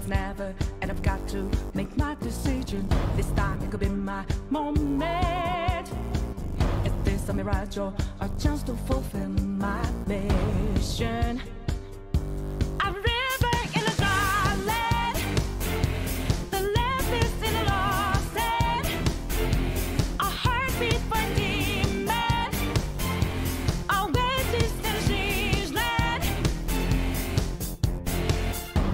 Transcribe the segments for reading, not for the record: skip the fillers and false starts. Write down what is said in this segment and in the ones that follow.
never, and I've got to make my decision. This time it could be my moment. Is this a mirage or a chance to fulfill my mission? A river in a dry land, the left is in a lost end, a heartbeat for a demon, a oasis in a strange land.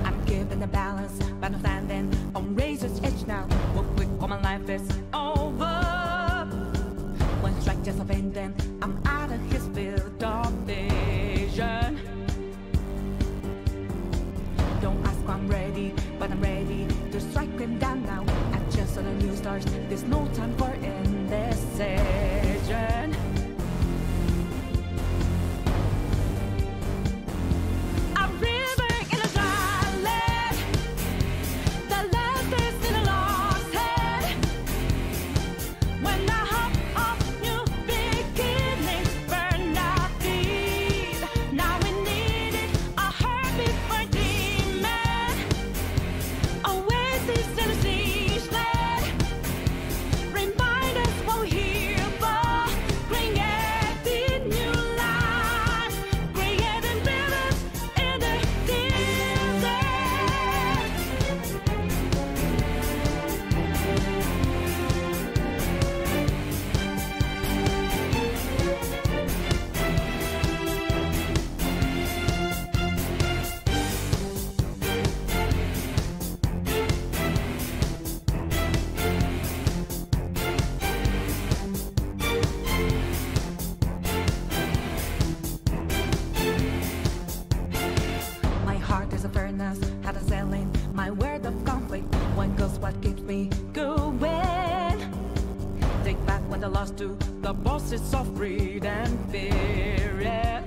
I'm given the balance, but I'm standing on razor's edge now. What quick, all my life is over. One strike just a pain, then I'm out of his field of vision. Don't ask why I'm ready, but I'm ready to strike him down now. I just saw the new stars, there's no time for indecision. A river in a dry land, the left is in a lost head. When I hop off new beginnings, burn our feet. Now we need it, a heartbeat for a demon, oasis in a siege land. Remind us what we're here for, creating new life, creating rivers in the desert. My heart is a furnace, had a sailing, my word of conflict. One goes what keeps me going. Take back what I lost to the bosses of greed and fear. Yeah.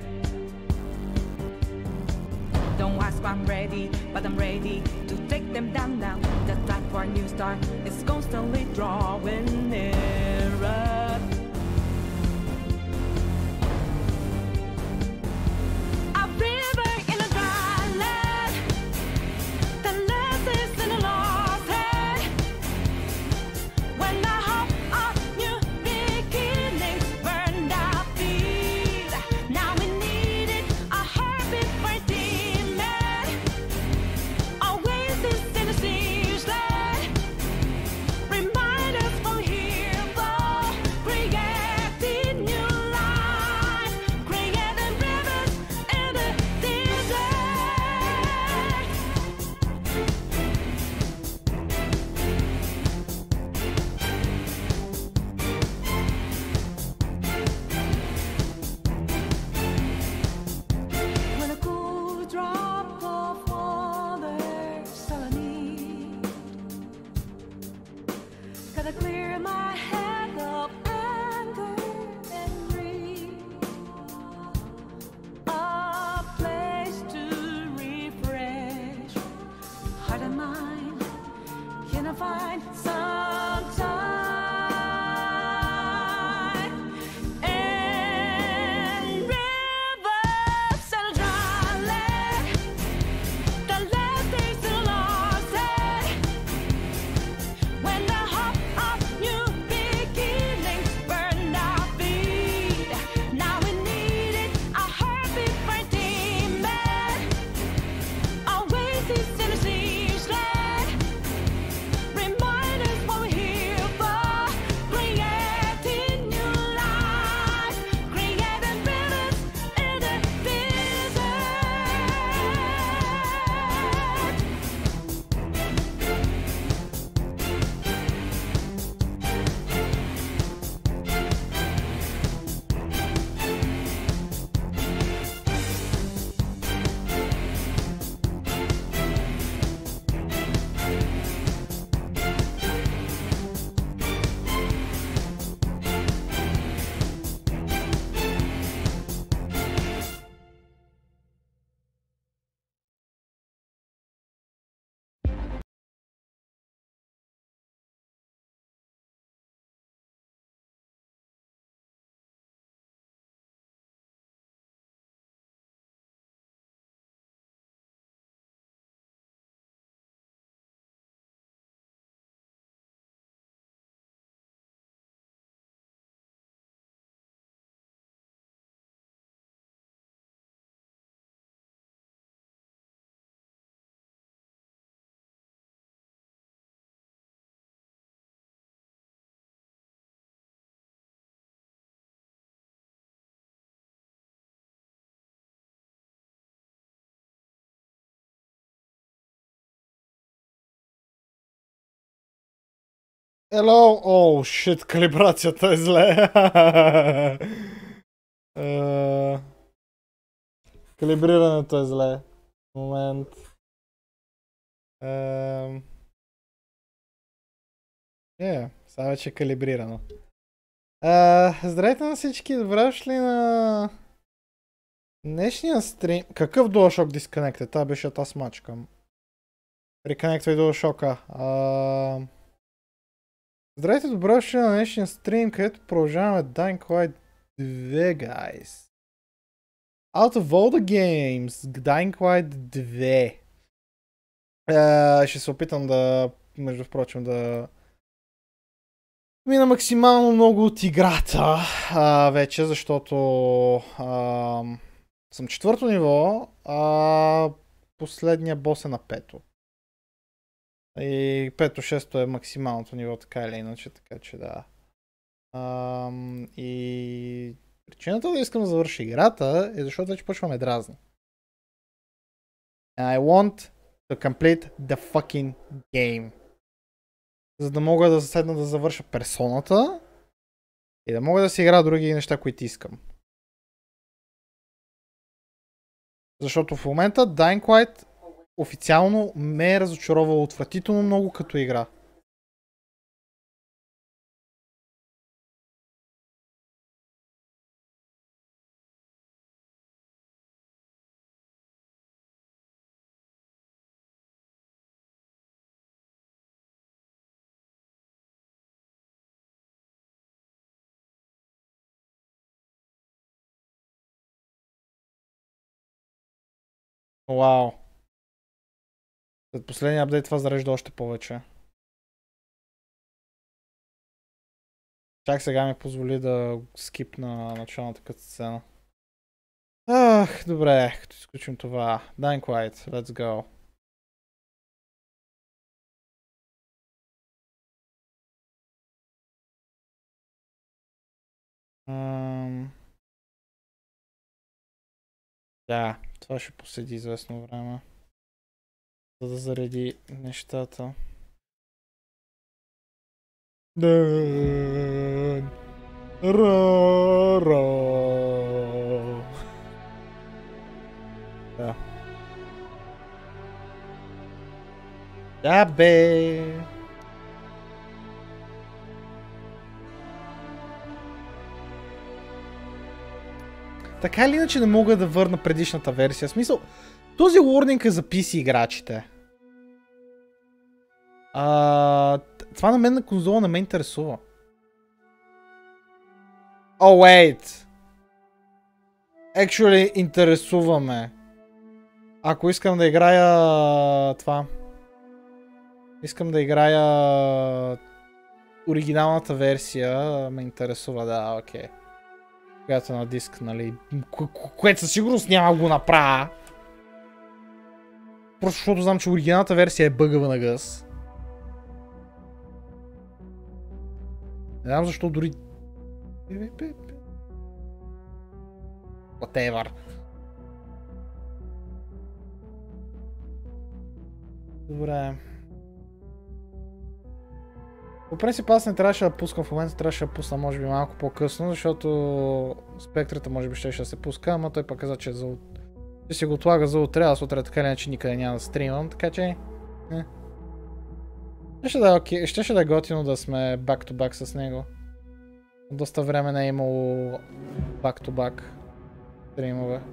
Don't ask why I'm ready, but I'm ready to take them down now. The time for a new start is constantly drawing nearer. A river in a dry land, the left is in a lost head. When I hop off new beginnings, burned our feet. Now we need it, a heartbeat for a demon, oasis in a siege land. Remind us what we're here for, creating new life, creating rivers in the desert. When a cool drop of water's all I need, gotta clear my head of anger and greed. A place to refresh heart and mind. Can I find some time? And rivers and a dry land, the left is in a lost head. When I hop off new beginnings, burn our feet. Now we need it, a heartbeat for a demon, oasis in a siege land. Remind us Hello! О, шит, калибрацията е зле. Калибрирането е зле. Момент. Сега вече е калибрирано. Здравейте на всички, добре дошли на днешния стрим. Какъв DualShock Disconnected? Това беше аз мачкам. Реконектвай DualShock-а. Здравейте, добре дошли на днешния стрим, където продължаваме Dying Light 2, guys. Out of all the games, Dying Light 2. Ще се опитам да, между впрочем, да мина максимално много от играта вече, защото съм 4-то ниво, последния бос е на 5-то. И 5-то-6-то е максималното ниво, така или иначе, така че да. И причината да искам да завърша играта е защото вече почваме дразни. And I want to complete the fucking game. За да мога да заседна да завърша персоната и да мога да си игра други неща, които искам. Защото в момента Dying Light официално ме е разочаровал отвратително много като игра. Вау. След последния апдейт това зарежда още повече. Чак сега ми позволи да скипна началната катсцена. Добре, като изключим това. Dying Light, let's go. Да, това ще поседи известно време, за да зареди нещата. Да. Да, бе. Така или иначе не мога да върна предишната версия. В смисъл, този warning е за PC играчите. Това на мен на конзола не ме интересува. Wait. Actually, интересуваме. Ако искам да играя това. Искам да играя оригиналната версия, ме интересува, да, окей. Която на диск, нали, което със сигурност няма го направя. Просто защото знам, че оригиналната версия е бъгава на гъс. Не знам защо дори... Whatever. Добре. По принцип аз не трябваше да пускам в момента, трябваше да пусна може би малко по-късно, защото спектрата може би ще се пуска, ама той пък каза, че ще си го отлага за утре, аз утре така или иначе никъде няма да стримам, така че... Ще да е готино да сме back-to-back с него. Доста време не е имало back-to-back стримове.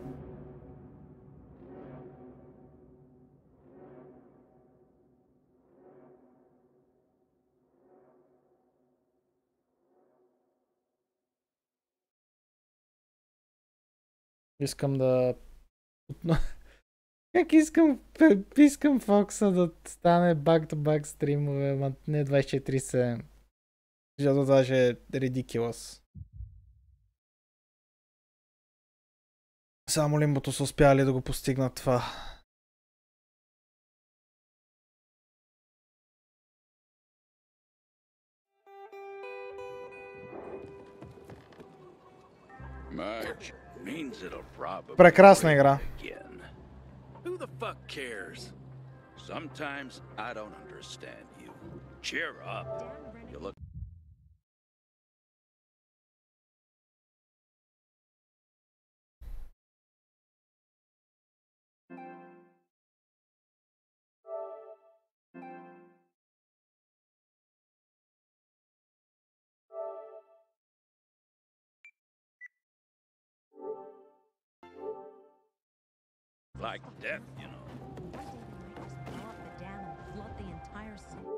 Искам да... Как искам Фокса да стане back-to-back стримове, ма не 24/7. Защото даже е ridiculous. Само Лимбото са успяли да го постигнат това. Прекрасна игра. Who the fuck cares? Sometimes I don't understand you. Cheer up. You look. Like death, you know. One day they might just blow up the dam and flood the entire city.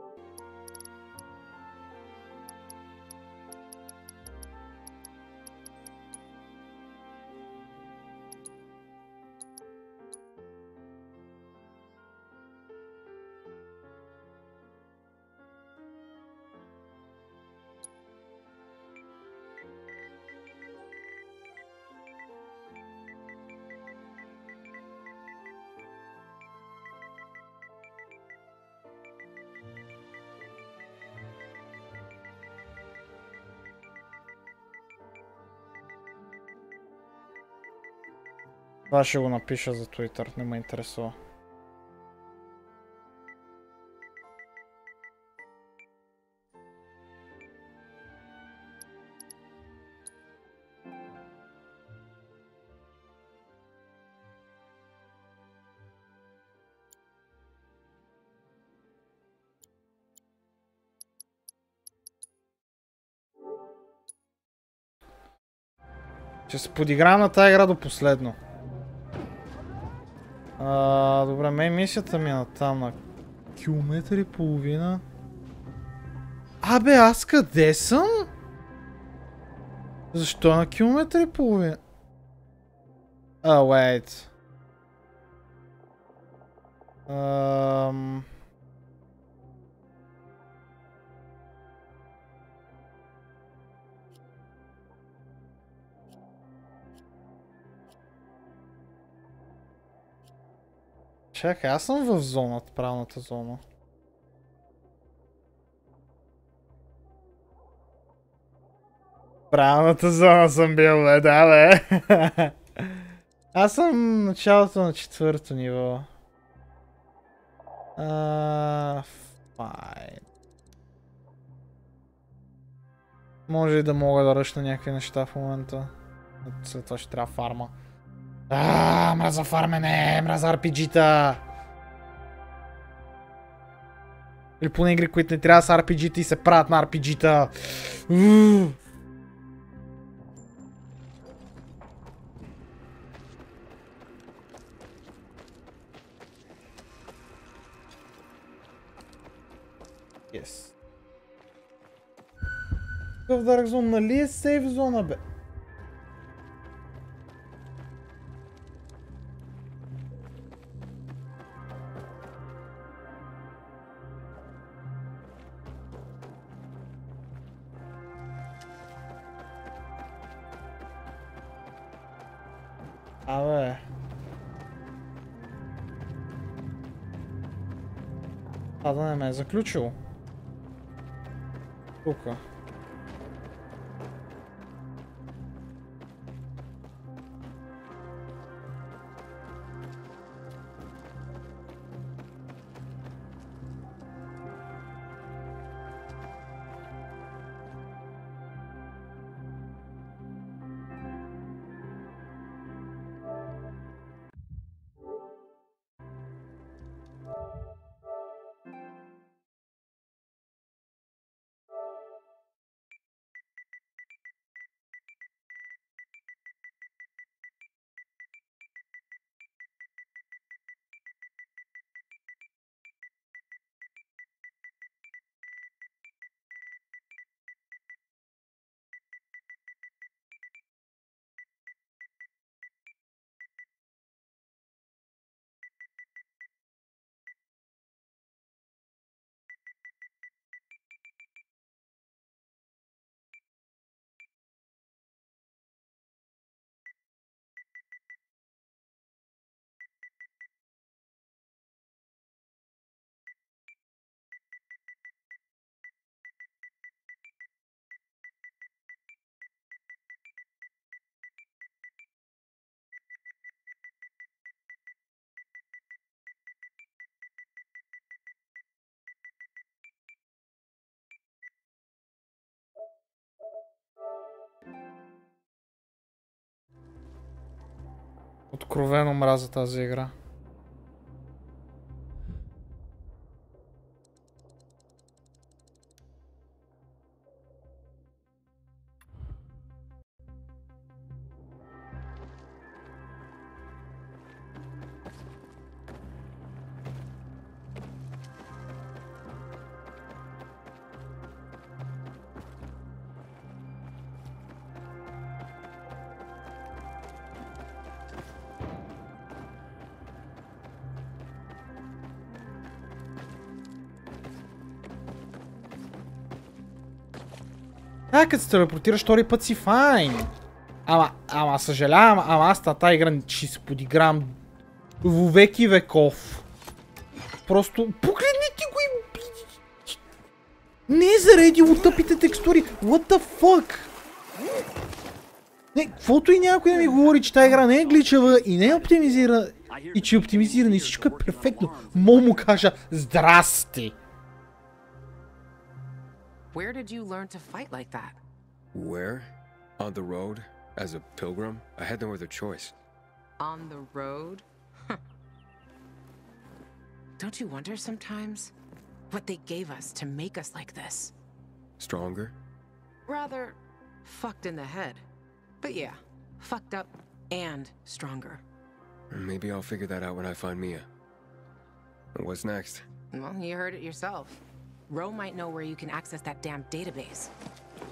Това ще го напиша за Twitter, не ме интересува. Ще се подигравам на тази игра до последно. Добре, мен мисията ми е натам на километър и половина. Абе, аз къде съм? Защо на километър и половина? Wait. Чакай, аз съм в зоната, правилната зона. Правилната зона съм бил, бе, да, бе. Аз съм началото на 4-то ниво. Файн. Може и да мога да ръчна някакви неща в момента. След това ще трябва фарма. Мраза фармене, мраза RPG-та. Или поне игри, които не трябва с RPG-та и се правят на RPG-та. Yes. Какъв Dark Zone, нали е сейф зона, бе? Абе. Да не ме е заключил. Тука. Откровено мразя тази игра. Като се телепортираш втори път си файн. Ама съжалявам, аз на тази игра ще се подиграм во веки веков. Просто погледнете го и... Не е заредило тъпите текстури. What the fuck? Не, каквото и някой да ми говори, че тази игра не е гличава и не е оптимизирана и че е оптимизирана и всичко е перфектно, мога му кажа здрасти. Where did you learn to fight like that? Where? On the road? As a pilgrim? I had no other choice. On the road? Don't you wonder sometimes what they gave us to make us like this? Stronger? Rather fucked in the head. But yeah, fucked up and stronger. Maybe I'll figure that out when I find Mia. What's next? Well, you heard it yourself. Ro might know where you can access that damn database.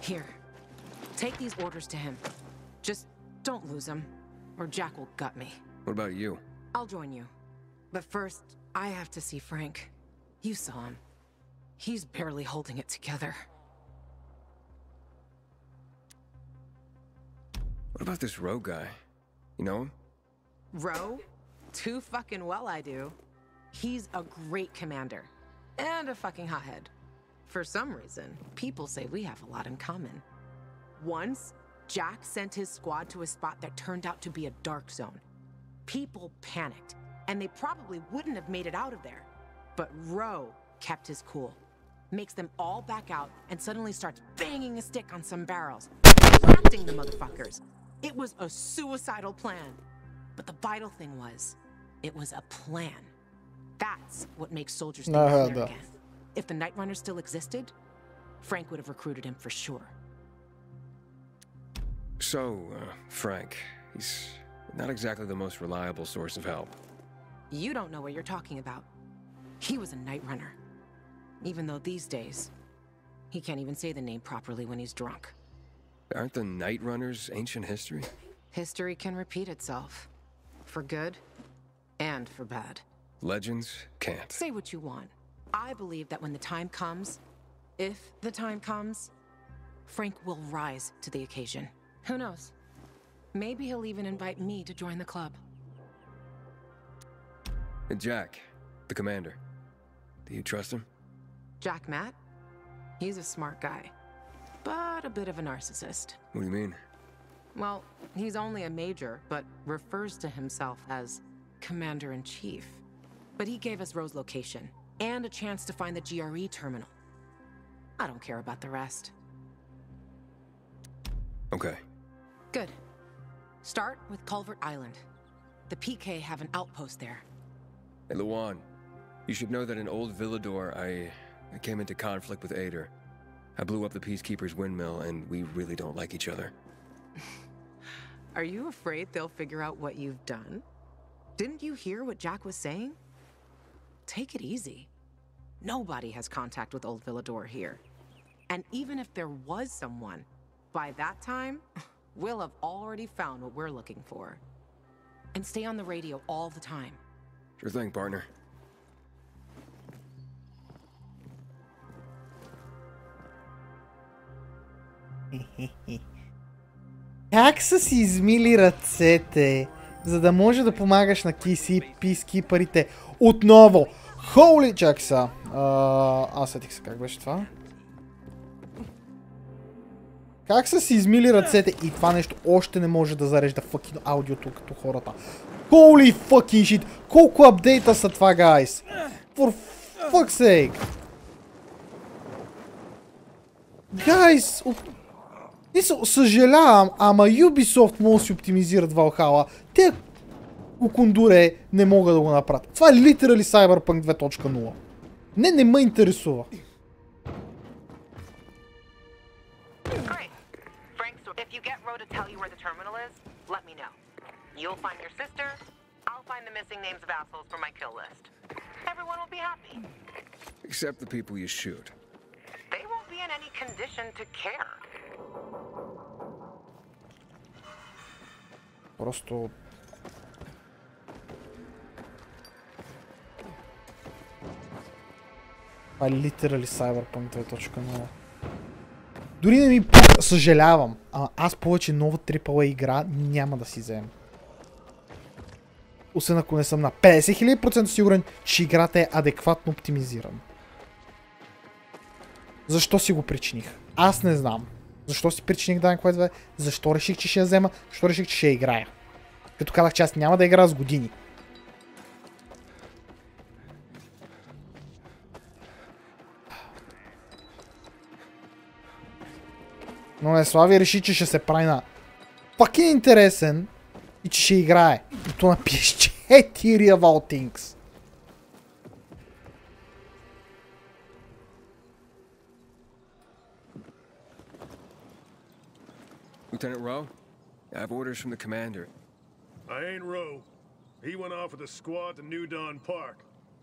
Here, take these orders to him. Just don't lose them, or Jack will gut me. What about you? I'll join you. But first, I have to see Frank. You saw him. He's barely holding it together. What about this Ro guy? You know him? Ro? Too fucking well I do. He's a great commander. And a fucking hothead. For some reason, people say we have a lot in common. Once, Jack sent his squad to a spot that turned out to be a dark zone. People panicked, and they probably wouldn't have made it out of there. But Ro kept his cool, makes them all back out, and suddenly starts banging a stick on some barrels, blasting the motherfuckers. It was a suicidal plan. But the vital thing was, it was a plan. That's what makes soldiers think clear again. If the Night Runner still existed, Frank would have recruited him for sure. So, Frank, he's not exactly the most reliable source of help. You don't know what you're talking about. He was a Night Runner. Even though these days, he can't even say the name properly when he's drunk. Aren't the Night Runners ancient history? History can repeat itself. For good and for bad. Legends can't. Say what you want. I believe that when the time comes, if the time comes, Frank will rise to the occasion. Who knows? Maybe he'll even invite me to join the club. And Jack, the commander. Do you trust him? Jack Matt? He's a smart guy, but a bit of a narcissist. What do you mean? Well, he's only a major, but refers to himself as Commander-in-Chief. But he gave us Ro's location, and a chance to find the GRE terminal. I don't care about the rest. Okay. Good. Start with Culvert Island. The PK have an outpost there. Hey, Luan, you should know that in Old Villador, I came into conflict with Ader. I blew up the Peacekeeper's windmill, and we really don't like each other. Are you afraid they'll figure out what you've done? Didn't you hear what Jack was saying? Take it easy. Nobody has contact with Old Villador here. And even if there was someone, by that time, we'll have already found what we're looking for. And stay on the radio all the time. Sure thing, partner. Как са си измили ръцете, за да може да помагаш на пискипърите отново? Холи, чак са. Аз сетих се как беше това. Как са си измили ръцете и това нещо още не може да зарежда fucking аудиото като хората. Holy fucking shit! Колко апдейта са това, guys? For fuck's sake! Guys! Съжалявам, ама Ubisoft може да си оптимизират Valhalla. Те Окундуре не мога да го направя. Това е literally Cyberpunk 2.0. Не ме интересува. Great. Frank's, if you get Ro to tell you where the terminal is, let me know. You'll find your sister, I'll find the missing names of assholes for my kill list. Everyone will be happy. Except the people you shoot. They won't be in any condition to care. Просто... Това е literally Cyberpunk 2.0. Дори не ми съжалявам, аз повече нова AAA игра няма да си вземем. Освен ако не съм на 50 000% сигурен, че играта е адекватно оптимизирана. Защо си го причиних? Аз не знам. Защо си причиних Dying Quest 2? Защо реших, че ще я взема? Защо реших, че ще я играя? Като казах, че аз няма да играя с години. Но не, Слави реши, че ще се прави на fucking интересен и че ще играе. И то на PS4 of all things. Lieutenant Rowe, I have orders from the commander. I ain't Rowe. He went off with a squad to New Dawn Park.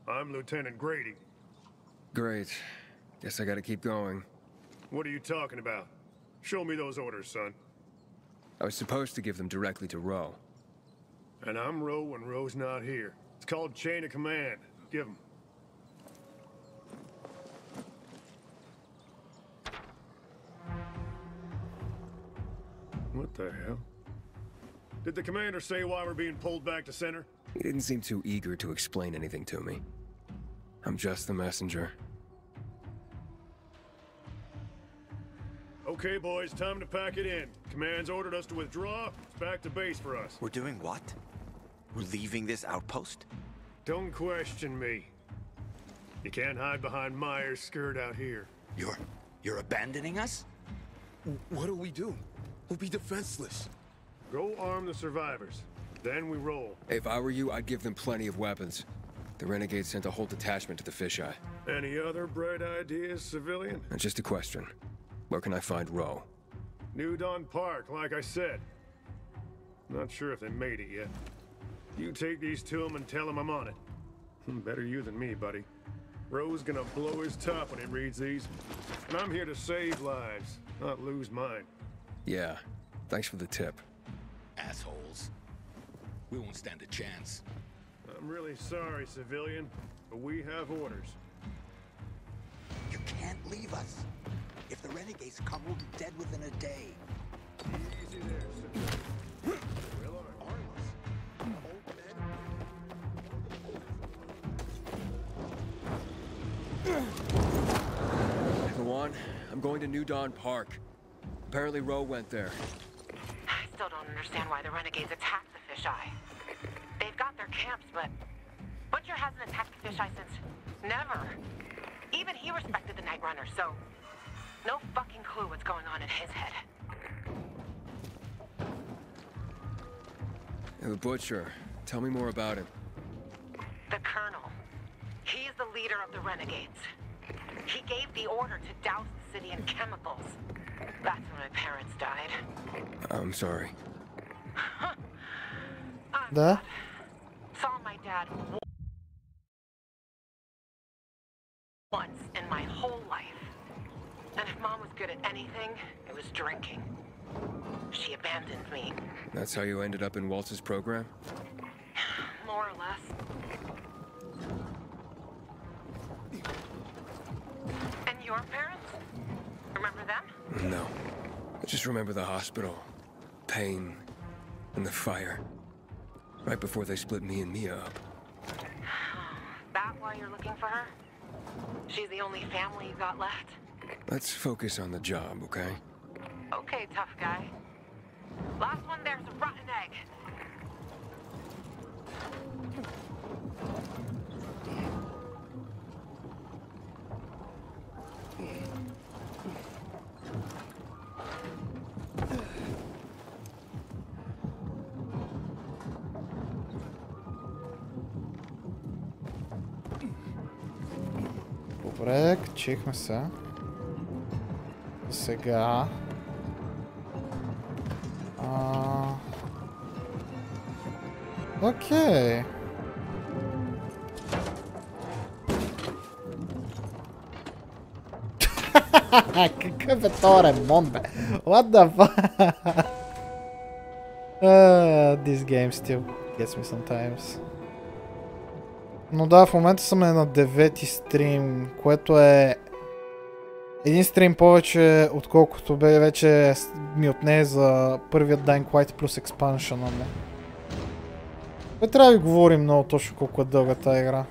I'm Lieutenant Grady. Great. Guess I gotta keep going. What are you talking about? Show me those orders, son. I was supposed to give them directly to Rowe. And I'm Rowe when Rowe's not here. It's called chain of command. Give him. What the hell? Did the commander say why we're being pulled back to center? He didn't seem too eager to explain anything to me. I'm just the messenger. Okay, boys, time to pack it in. Command's ordered us to withdraw. It's back to base for us. We're doing what? We're leaving this outpost? Don't question me. You can't hide behind Myers' skirt out here. You're abandoning us? What do we do? We'll be defenseless. Go arm the survivors. Then we roll. If I were you, I'd give them plenty of weapons. The Renegades sent a whole detachment to the fisheye. Any other bright ideas, civilian? Just a question. Where can I find Rowe? New Dawn Park, like I said. Not sure if they made it yet. You take these to him and tell him I'm on it. Better you than me, buddy. Rowe's gonna blow his top when he reads these. And I'm here to save lives, not lose mine. Yeah. Thanks for the tip. Assholes. We won't stand a chance. I'm really sorry, civilian, but we have orders. You can't leave us. If the renegades come, we'll be dead within a day. Easy there, civilian. Well armed. Go on. I'm going to New Dawn Park. Apparently Rowe went there. I still don't understand why the renegades attacked the fisheye. They've got their camps, but Butcher hasn't attacked the fisheye since never. Even he respected the Night Runner, so no fucking clue what's going on in his head. The Butcher. Tell me more about him. The Colonel. He's the leader of the renegades. He gave the order to douse the city in chemicals. That's when my parents died. I'm sorry. Да? Saw my dad once in my whole life. And if Mom was good at anything, it was drinking. She abandoned me. That's how you ended up in Waltz's program? More or less. And your parents? Remember them? No. I just remember the hospital. Pain. And the fire. Right before they split me and Mia up. That why you're looking for her? She's the only family you got left? Let's focus on the job, okay? Okay, tough guy. Last one there's a rotten egg. Добре, качихме се. Сега. Окей. Какъв е този ремонт, бе? What the fuck? This game still gets me sometimes. Но да, в момента съм на 9-ти стрим, което е един стрим повече, отколкото бе вече ми отне за първият Dying Light плюс експаншъна му. Бе, трябва да ви говорим много точно колко е дълга тази игра.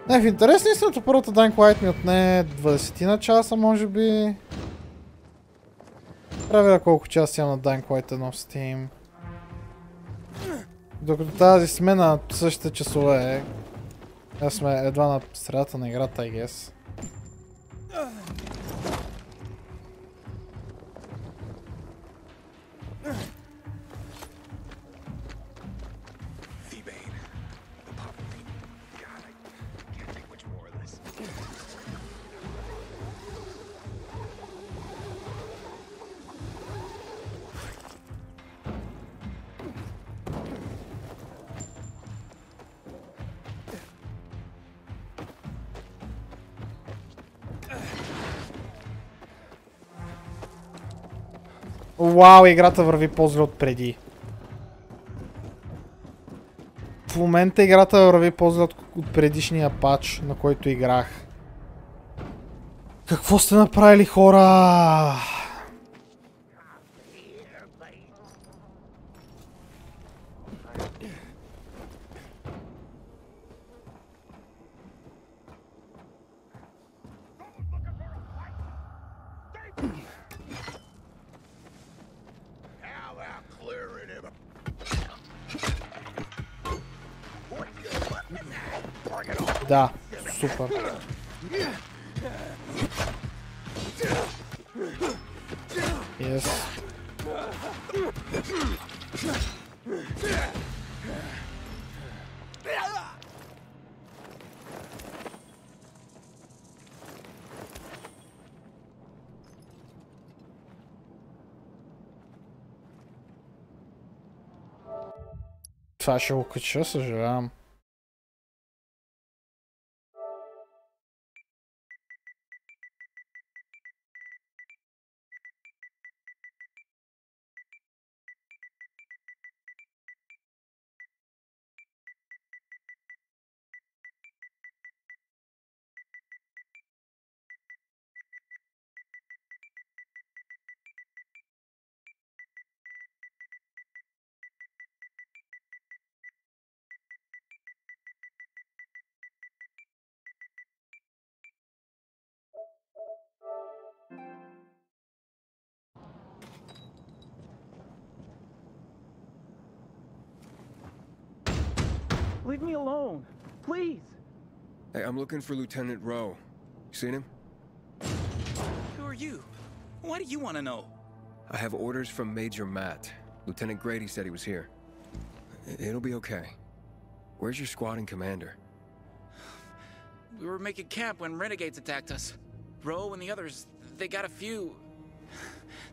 Не, в интерес на истината първата Dying Light ми отне 20 на часа, може би. Правя колко часа имам на Dying Light 1 в Steam. Докато тази сме на същите часове. Аз сме едва на средата на играта, I guess. Вау, играта върви по-зле от преди. В момента играта върви по-зле от предишния патч, на който играх. Какво сте направили, хора? Да, супер. Yes. Това ще го кача, съжалявам. Leave me alone, please. Hey, I'm looking for Lieutenant Rowe. You seen him? Who are you? Why do you want to know? I have orders from Major Matt. Lieutenant Grady said he was here. It'll be okay. Where's your squadron commander? We were making camp when renegades attacked us. Rowe and the others, they got a few.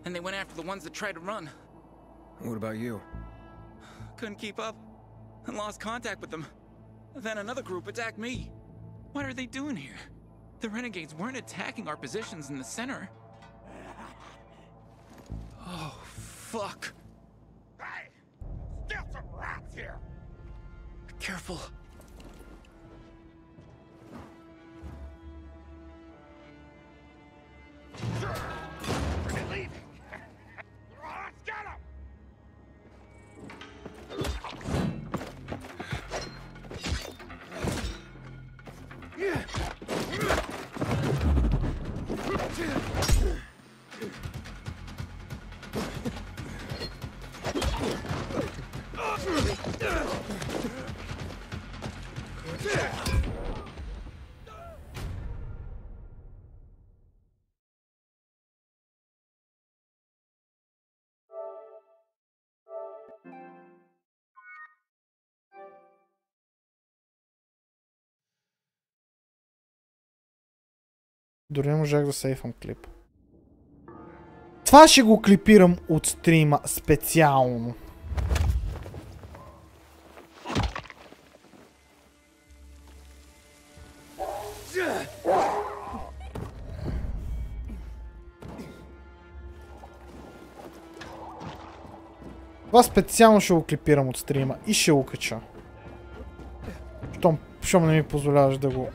Then they went after the ones that tried to run. What about you? Couldn't keep up and lost contact with them. Then another group attacked me. What are they doing here? The renegades weren't attacking our positions in the center. Oh, fuck. Hey! Still some rats here! Careful. We're leaving! Let's get him! Дори не можах да сейфам клип. Това ще го клипирам от стрима специално. Това специално ще го клипирам от стрима и ще го кача. Щом не ми позволяваш да го...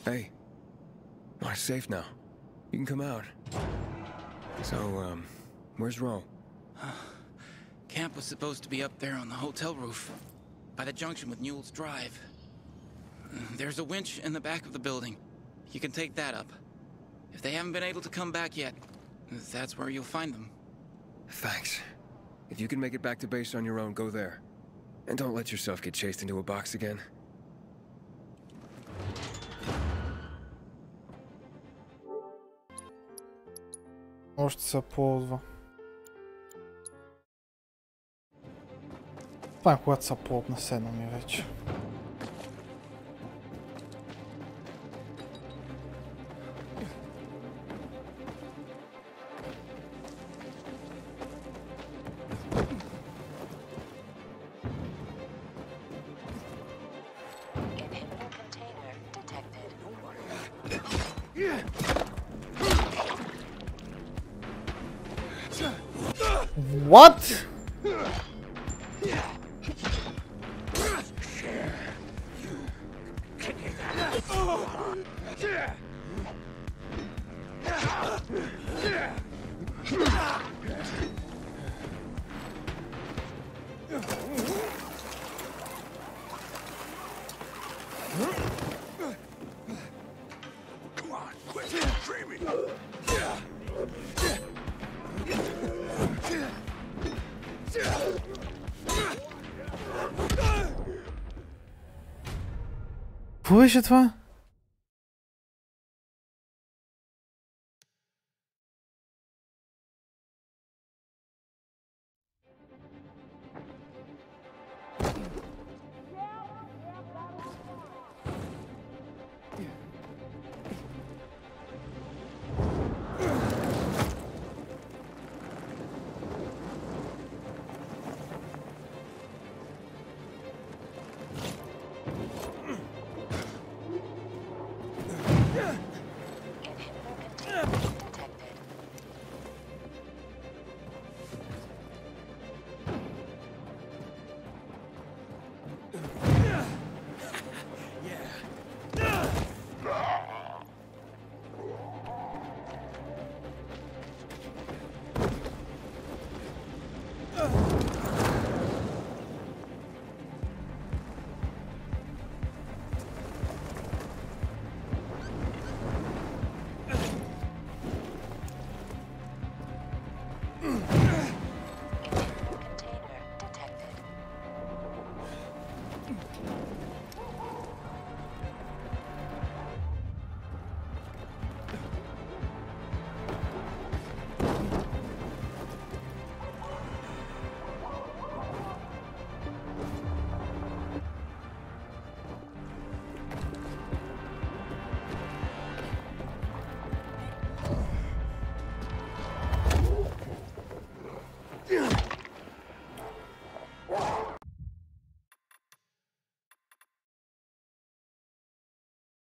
Hey, we're safe now. You can come out. So, where's Ro? Camp was supposed to be up there on the hotel roof, by the junction with Newell's Drive. There's a winch in the back of the building. You can take that up. If they haven't been able to come back yet, that's where you'll find them. Thanks. If you can make it back to base on your own, go there. And don't let yourself get chased into a box again. Още се ползва. Това е когато са по-отнесено ми вече. What? Come on, quit dreaming. Какво беше това?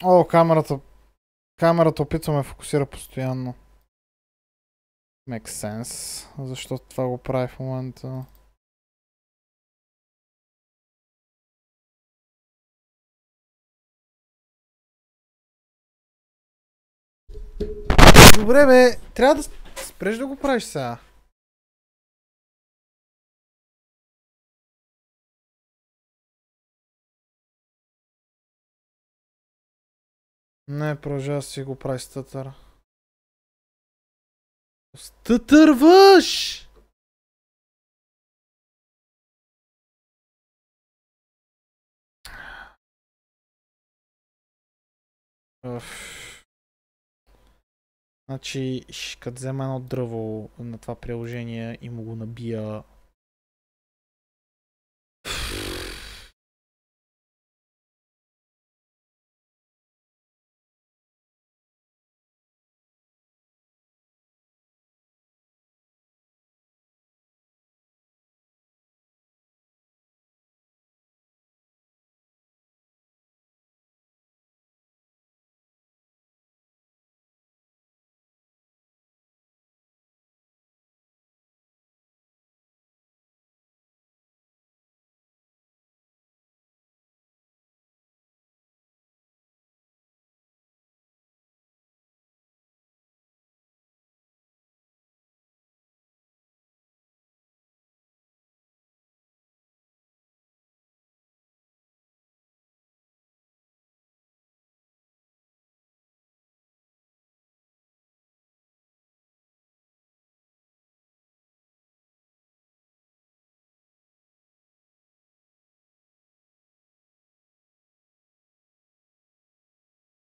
О, камерата опитва ме фокусира постоянно. Make sense. Защото това го прави в момента. Добре бе, трябва да спреш да го правиш сега. Не, продължава си го прави стътър. Стътърваш! Значи, като взема едно дърво на това приложение и му го набия...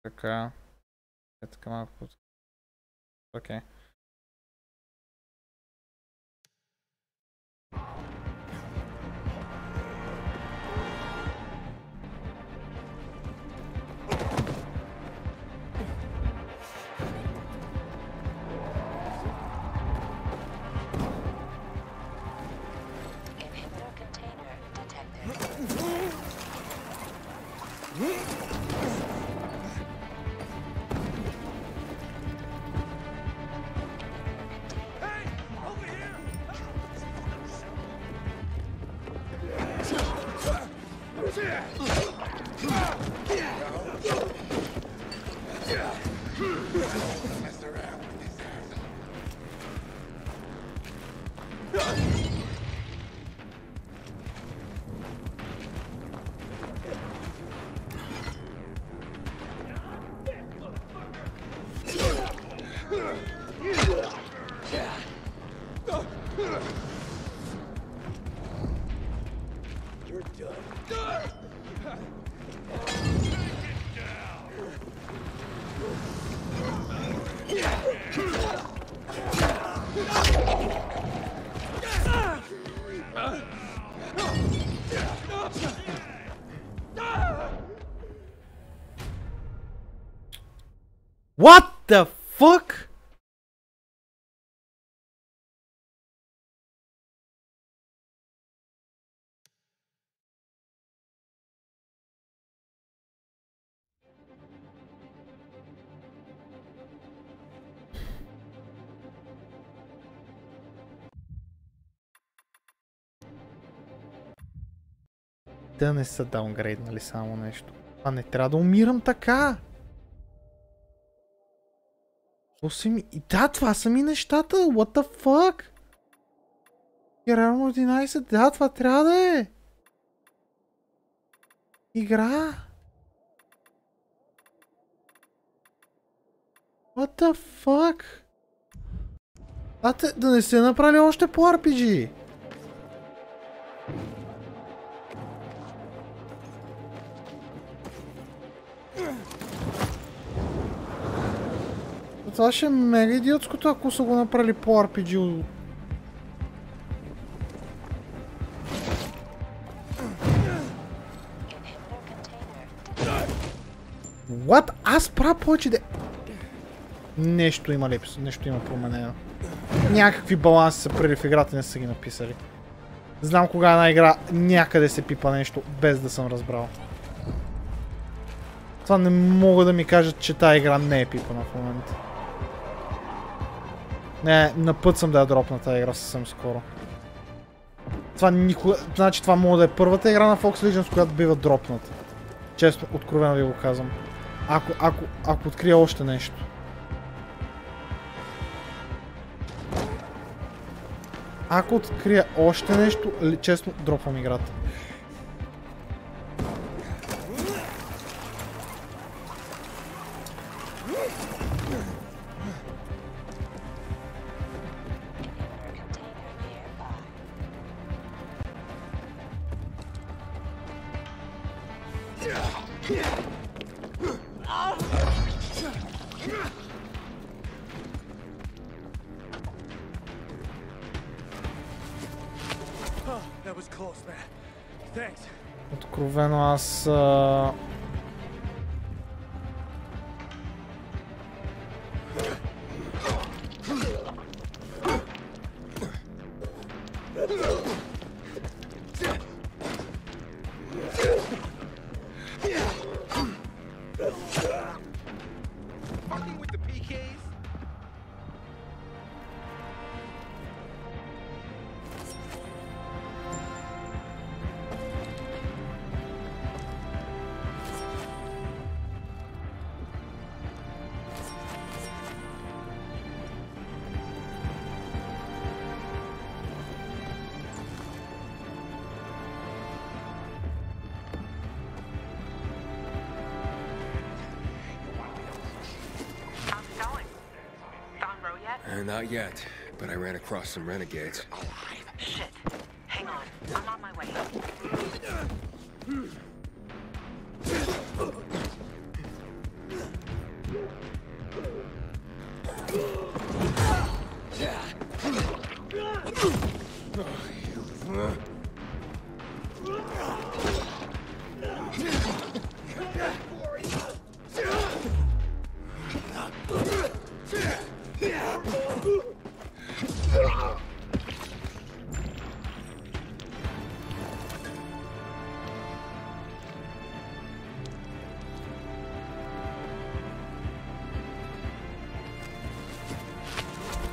Така. Е така малко под... Окей. Inhibitor container detected. What the fuck? Да не са даунгрейднали само нещо. А не трябва да умирам така. Да, това са ми нещата. What the fuck? Реално 11. Да, това трябва да е. Игра. What the fuck? Да не сте направили още по RPG. Това ще е мега идиотското, ако са го направили по RPG. What? Аз правя повече де... Нещо има липс, нещо има променено. Някакви баланси са прили в играта, не са ги написали. Знам кога една игра някъде се пипа нещо, без да съм разбрал. Това не мога да ми кажат, че тази игра не е пипана в момента. Не, на път съм да я дропна тази игра съвсем скоро. Това никога... Значи това мога да е първата игра на Fox Legends, която бива дропната. Често, откровено ви го казвам. Ако открия още нещо. Ако открия още нещо, честно дропвам играта. Откровено аз... Not yet, but I ran across some renegades. Shit. Hang on. I'm on my way.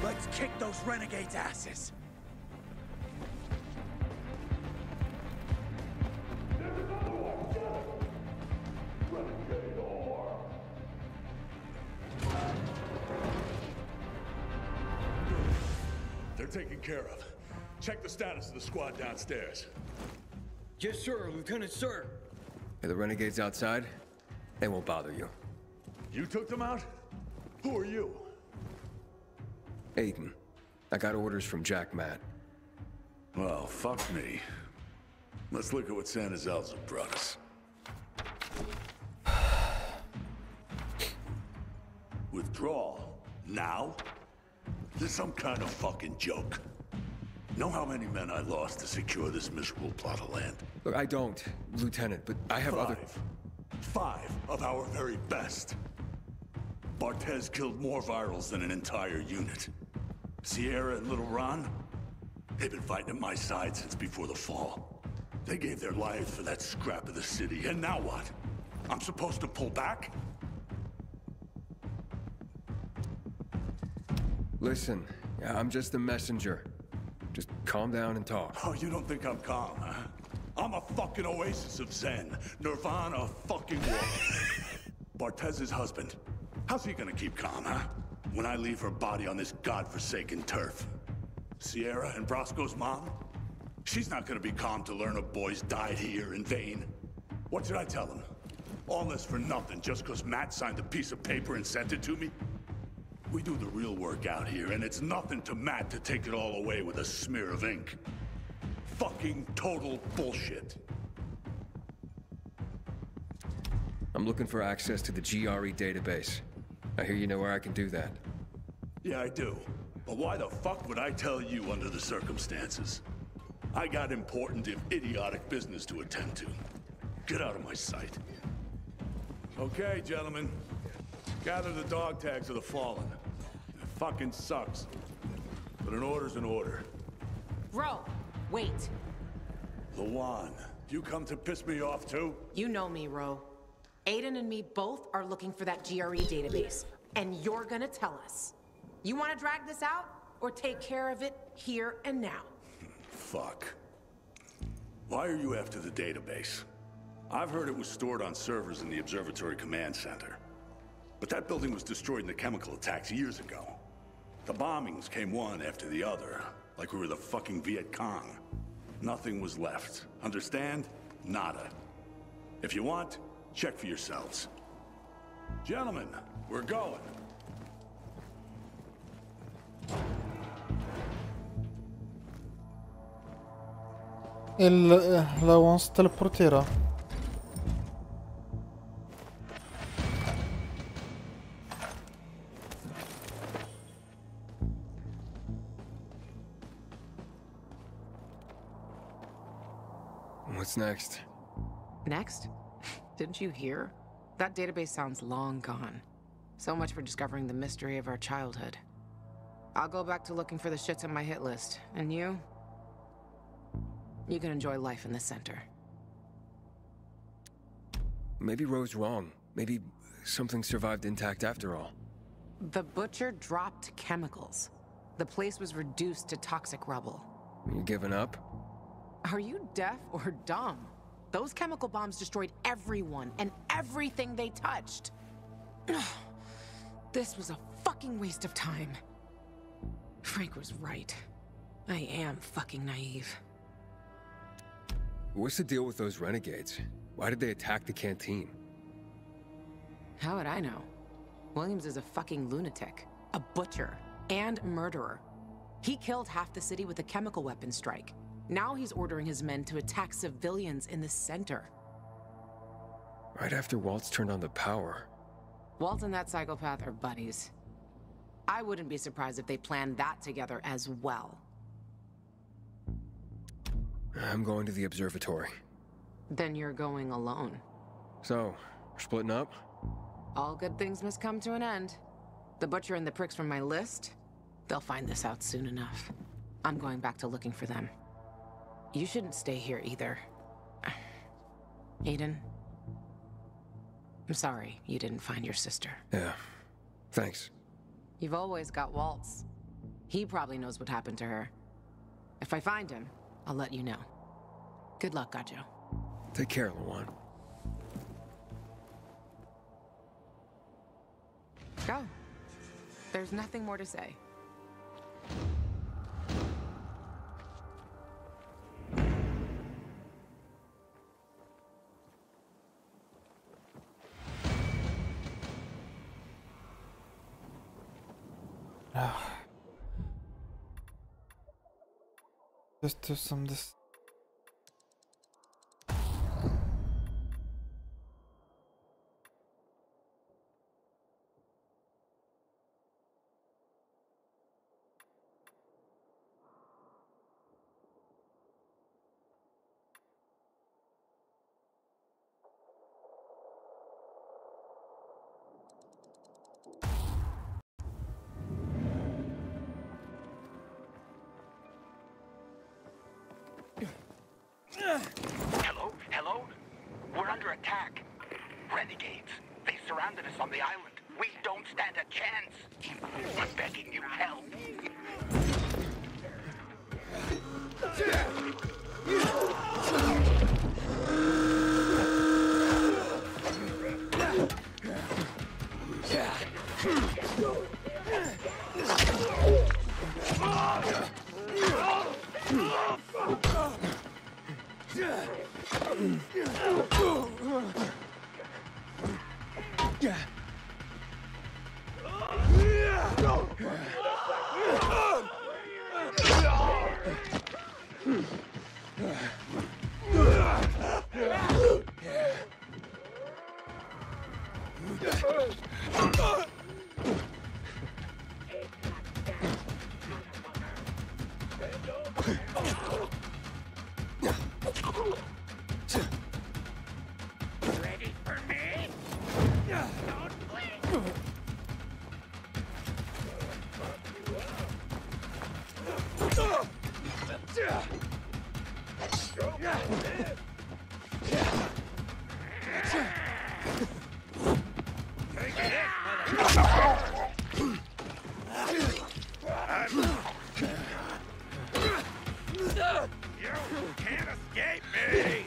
Let's kick those renegades' asses. They're taken care of. Check the status of the squad downstairs. Yes, sir, Lieutenant, sir. Are the renegades outside? They won't bother you. You took them out? Who are you? Aiden. I got orders from Jack Matt. Well, fuck me. Let's look at what Santa Zelza brought us. Withdrawal? Now? This is some kind of fucking joke. Know how many men I lost to secure this miserable plot of land? Look, I don't, Lieutenant, but I have other... Five of our very best. Barthez killed more virals than an entire unit. Sierra and Little Ron, they've been fighting at my side since before the fall. They gave their lives for that scrap of the city, and now what? I'm supposed to pull back? Listen, I'm just the messenger. Just calm down and talk. Oh, you don't think I'm calm, huh? I'm a fucking oasis of zen. Nirvana fucking war. Bartez's husband. How's he gonna keep calm, huh? When I leave her body on this godforsaken turf. Sierra and Brosco's mom? She's not gonna be calm to learn her boys died here in vain. What should I tell them? All this for nothing just because Matt signed a piece of paper and sent it to me? We do the real work out here, and it's nothing to Matt to take it all away with a smear of ink. Fucking total bullshit. I'm looking for access to the GRE database. I hear you know where I can do that. Yeah, I do. But why the fuck would I tell you under the circumstances? I got important, if idiotic, business to attend to. Get out of my sight. Okay, gentlemen. Gather the dog tags of the fallen. It fucking sucks. But an order's an order. Ro, wait. Lawan, you come to piss me off too? You know me, Ro. Aiden and me both are looking for that GRE database. And you're gonna tell us. You wanna drag this out? Or take care of it here and now? Fuck. Why are you after the database? I've heard it was stored on servers in the Observatory Command Center. But that building was destroyed in the chemical attacks years ago. The bombings came one after the other, like we were the fucking Viet Cong. Nothing was left. Understand? Nada. If you want, check for yourselves. Gentlemen, we're going. Låt oss teleportera. What's next? Next? Didn't you hear? That database sounds long gone. So much for discovering the mystery of our childhood. I'll go back to looking for the shits on my hit list. And you? You can enjoy life in the center. Maybe Ro's wrong. Maybe something survived intact after all. The butcher dropped chemicals. The place was reduced to toxic rubble. You giving up? Are you deaf or dumb? Those chemical bombs destroyed everyone and everything they touched. This was a fucking waste of time. Frank was right. I am fucking naive. What's the deal with those renegades? Why did they attack the canteen? How would I know? Williams is a fucking lunatic, a butcher, and murderer. He killed half the city with a chemical weapon strike. Now he's ordering his men to attack civilians in the center. Right after Waltz turned on the power. Walt and that psychopath are buddies. I wouldn't be surprised if they planned that together as well. I'm going to the observatory. Then you're going alone. So, we're splitting up? All good things must come to an end. The butcher and the pricks from my list, they'll find this out soon enough. I'm going back to looking for them. You shouldn't stay here either. Aiden, I'm sorry you didn't find your sister. Yeah, thanks. You've always got Waltz. He probably knows what happened to her. If I find him, I'll let you know. Good luck, Gajo. Take care, Lawan. Go. There's nothing more to say. Just do some this. Hello? We're under attack. Renegades. They surrounded us on the island. We don't stand a chance. I'm begging you, help. Ready for me? Don't blink! You can't escape me!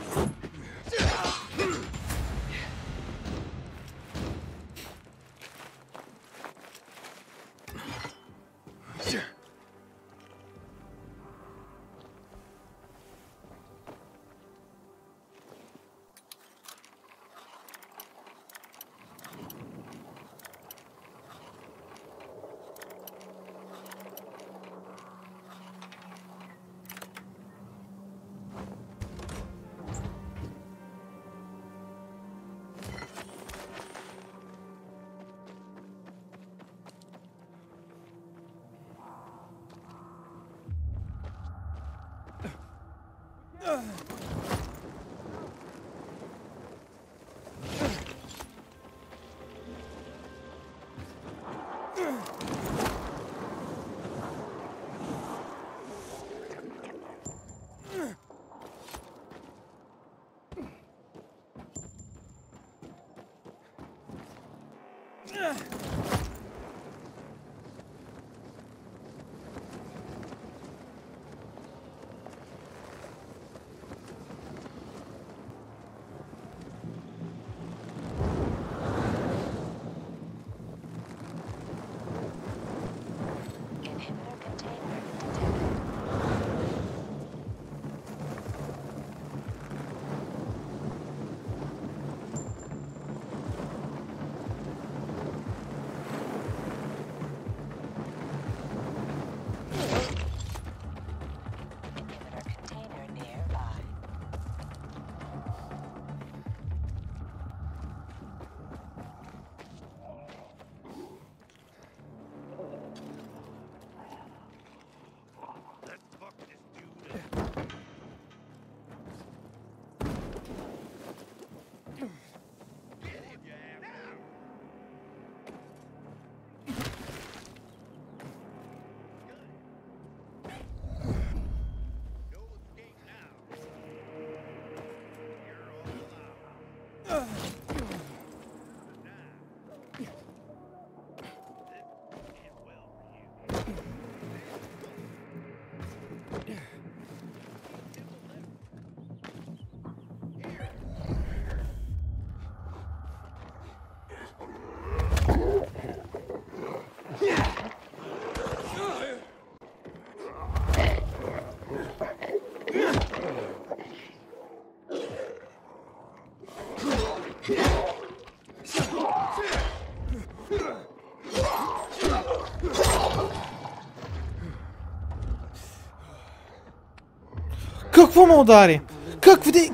Какво ме удари? Какво де?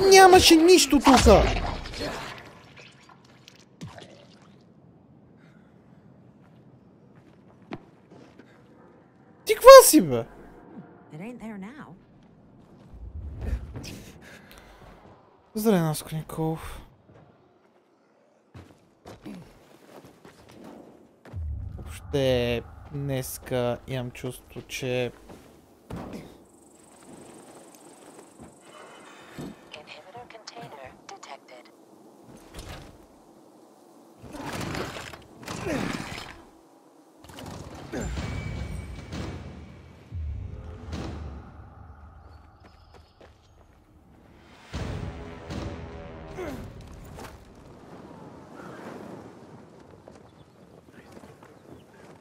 Нямаше нищо тука! Ти каква си, бе? Здравей, Наско Николов. Въобще днеска имам чувство, че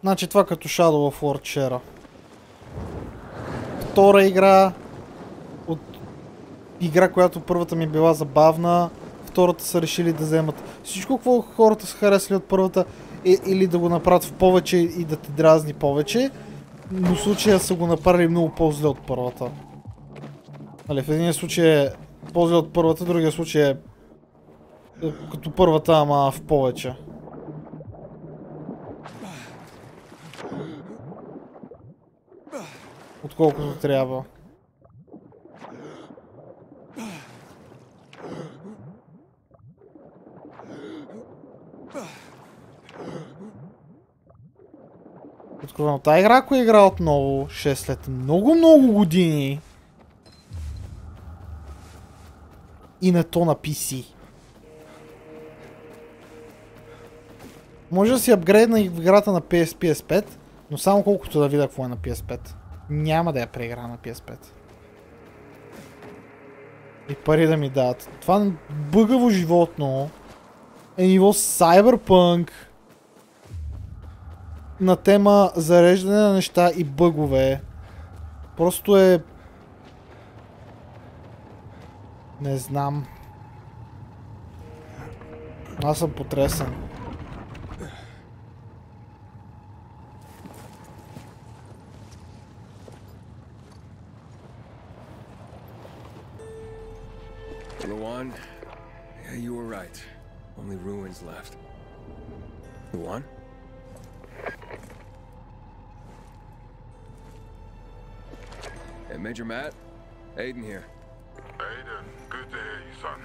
значи това като Shadow of War вчера. Втора игра от игра, която първата ми била забавна, втората са решили да вземат всичко, какво хората са харесали от първата, или да го направят в повече и да те дразни повече, но в случая са го направили много по-зле от първата. Нали, в един случай е по-зле от първата, в другия случай е като първата, ама в повече. Отколкото трябва. Откровено, тази игра, ако игра отново, ще е след много години. И на то на PC. Може да си апгрейдна играта на PS5, но само колкото да видя какво е на PS5. Няма да я преигра на PS5. И пари да ми дадат. Това бъгаво животно е ниво Cyberpunk. на тема зареждане на неща и бъгове. Просто е... Не знам. Аз съм потресен. Luan, yeah, you were right. Only ruins left. Luan? Hey, Major Matt. Aiden here. Aiden, good to hear you, son.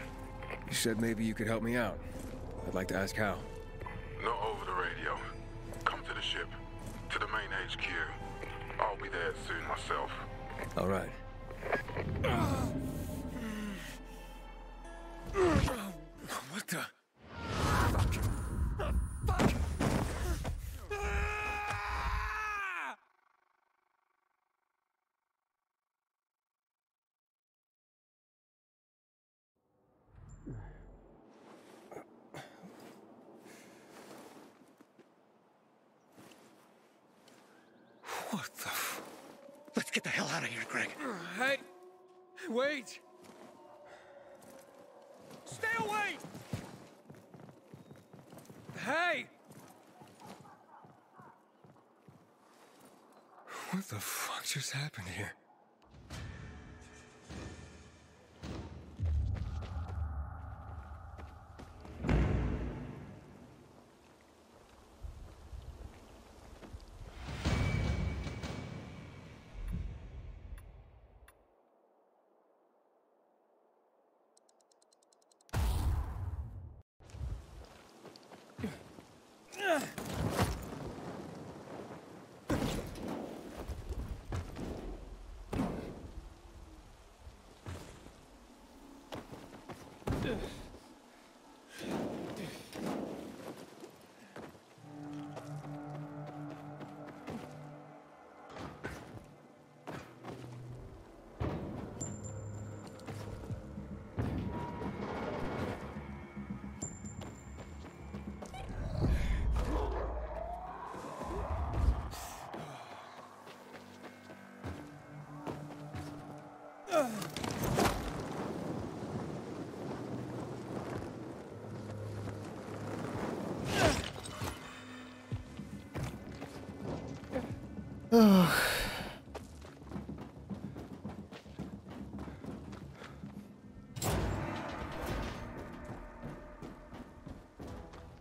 You said maybe you could help me out. I'd like to ask how. Not over the radio. Come to the ship. To the main HQ. I'll be there soon myself. All right. What the? What the? Let's get the hell out of here, Greg. Hey, wait! Stay away! Hey! What the fuck just happened here?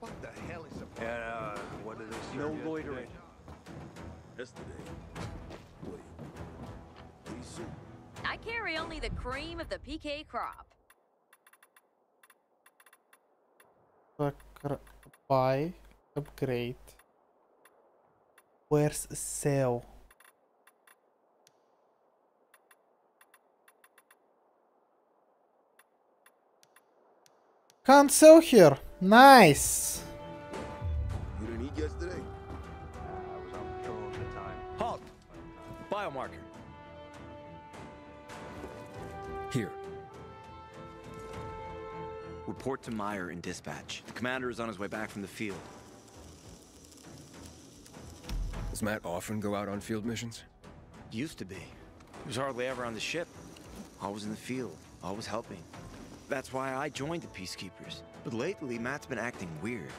What the hell is a... what did they say? No loitering. Yesterday. What do you see? I carry only the cream of the PK crop. Buy, upgrade. Where's sell? Can't sell here. Nice. You didn't eat yesterday? I was on patrol at the time. Halt! Biomarker. Here. Report to Meyer in dispatch. The commander is on his way back from the field. Does Matt often go out on field missions? Used to be. He was hardly ever on the ship. Always in the field, always helping. That's why I joined the Peacekeepers. But lately, Matt's been acting weird.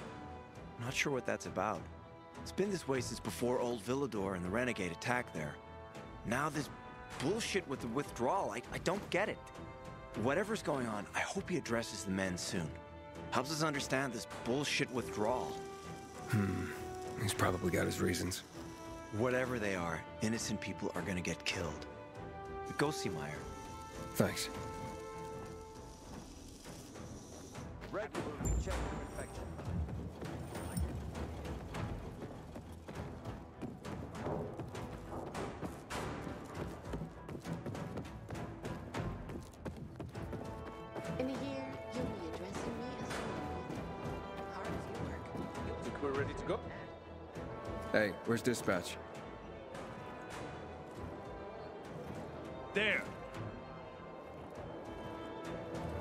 Not sure what that's about. It's been this way since before Old Villador and the Renegade attack there. Now this bullshit with the withdrawal, I don't get it. Whatever's going on, I hope he addresses the men soon. Helps us understand this bullshit withdrawal. He's probably got his reasons. Whatever they are, innocent people are gonna get killed. Go see Meyer. Thanks. Regularly check for infection. In a year, you'll be addressing me as a woman. Hard as you work. Think we're ready to go? Hey, where's dispatch? There.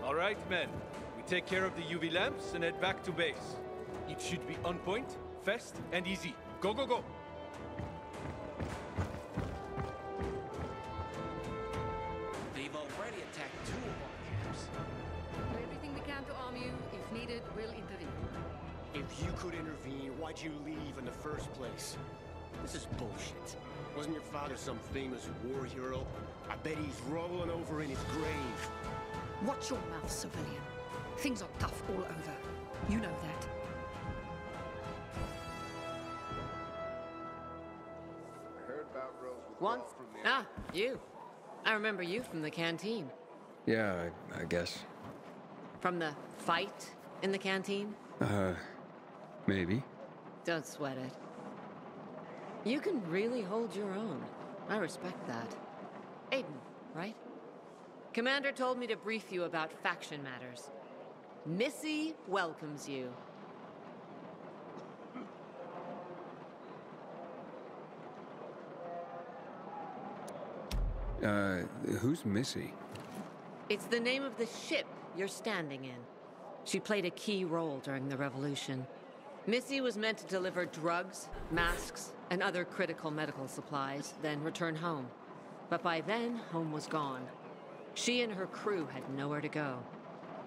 All right, men. We take care of the UV lamps and head back to base. It should be on point, fast, and easy. Go, go, go. If you could intervene, why'd you leave in the first place? This is bullshit. Wasn't your father some famous war hero? I bet he's rolling over in his grave. Watch your mouth, civilian. Things are tough all over. You know that. I heard about Rose was Once? gone from the Ah, you. I remember you from the canteen. Yeah, I guess. From the fight in the canteen? Maybe. Don't sweat it. You can really hold your own. I respect that. Aiden, right? Commander told me to brief you about faction matters. Missy welcomes you. Who's Missy? It's the name of the ship you're standing in. She played a key role during the revolution. Missy was meant to deliver drugs, masks, and other critical medical supplies, then return home. But by then, home was gone. She and her crew had nowhere to go.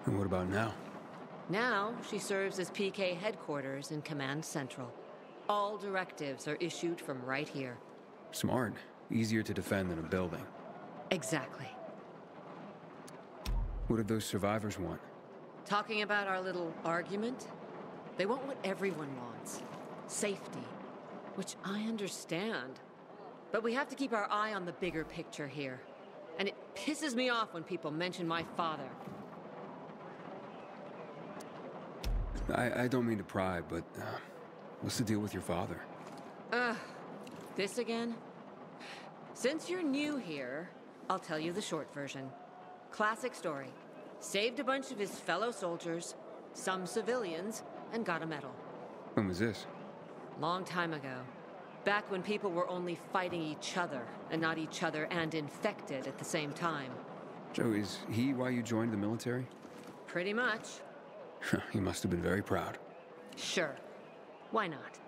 And what about now? Now, she serves as PK headquarters in Command Central. All directives are issued from right here. Smart. Easier to defend than a building. Exactly. What did those survivors want? Talking about our little argument? They want what everyone wants. Safety. Which I understand. But we have to keep our eye on the bigger picture here. And it pisses me off when people mention my father. I don't mean to pry, but what's the deal with your father? This again? Since you're new here, I'll tell you the short version. Classic story. Saved a bunch of his fellow soldiers, some civilians, and got a medal. When was this? Long time ago. Back when people were only fighting each other, and not each other and infected at the same time. Joe, is he why you joined the military? Pretty much. He must have been very proud. Sure. Why not?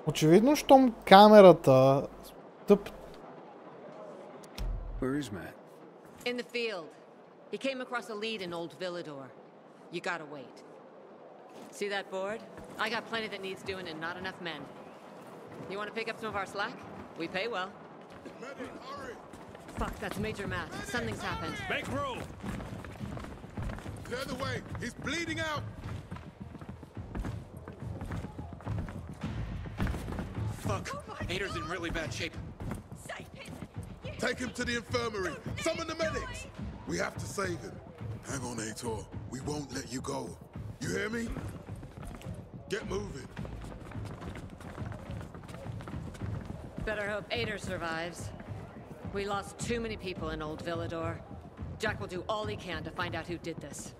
Очевидно, щом камерата тъп. Where is Matt? In the field. He came across a lead in Old Villador. You gotta wait. See that board? I got plenty that needs doing and not enough men. You wanna pick up some of our slack? We pay well. Medic, hurry! Fuck, that's Major Matt. Something's happened. Make room! Clear the way! He's bleeding out! Fuck! Ader's in really bad shape. Take him to the infirmary! Summon the medics! We have to save him. Hang on, Ator. We won't let you go. You hear me? Get moving. Better hope Ader survives. We lost too many people in Old Villador. Jack will do all he can to find out who did this.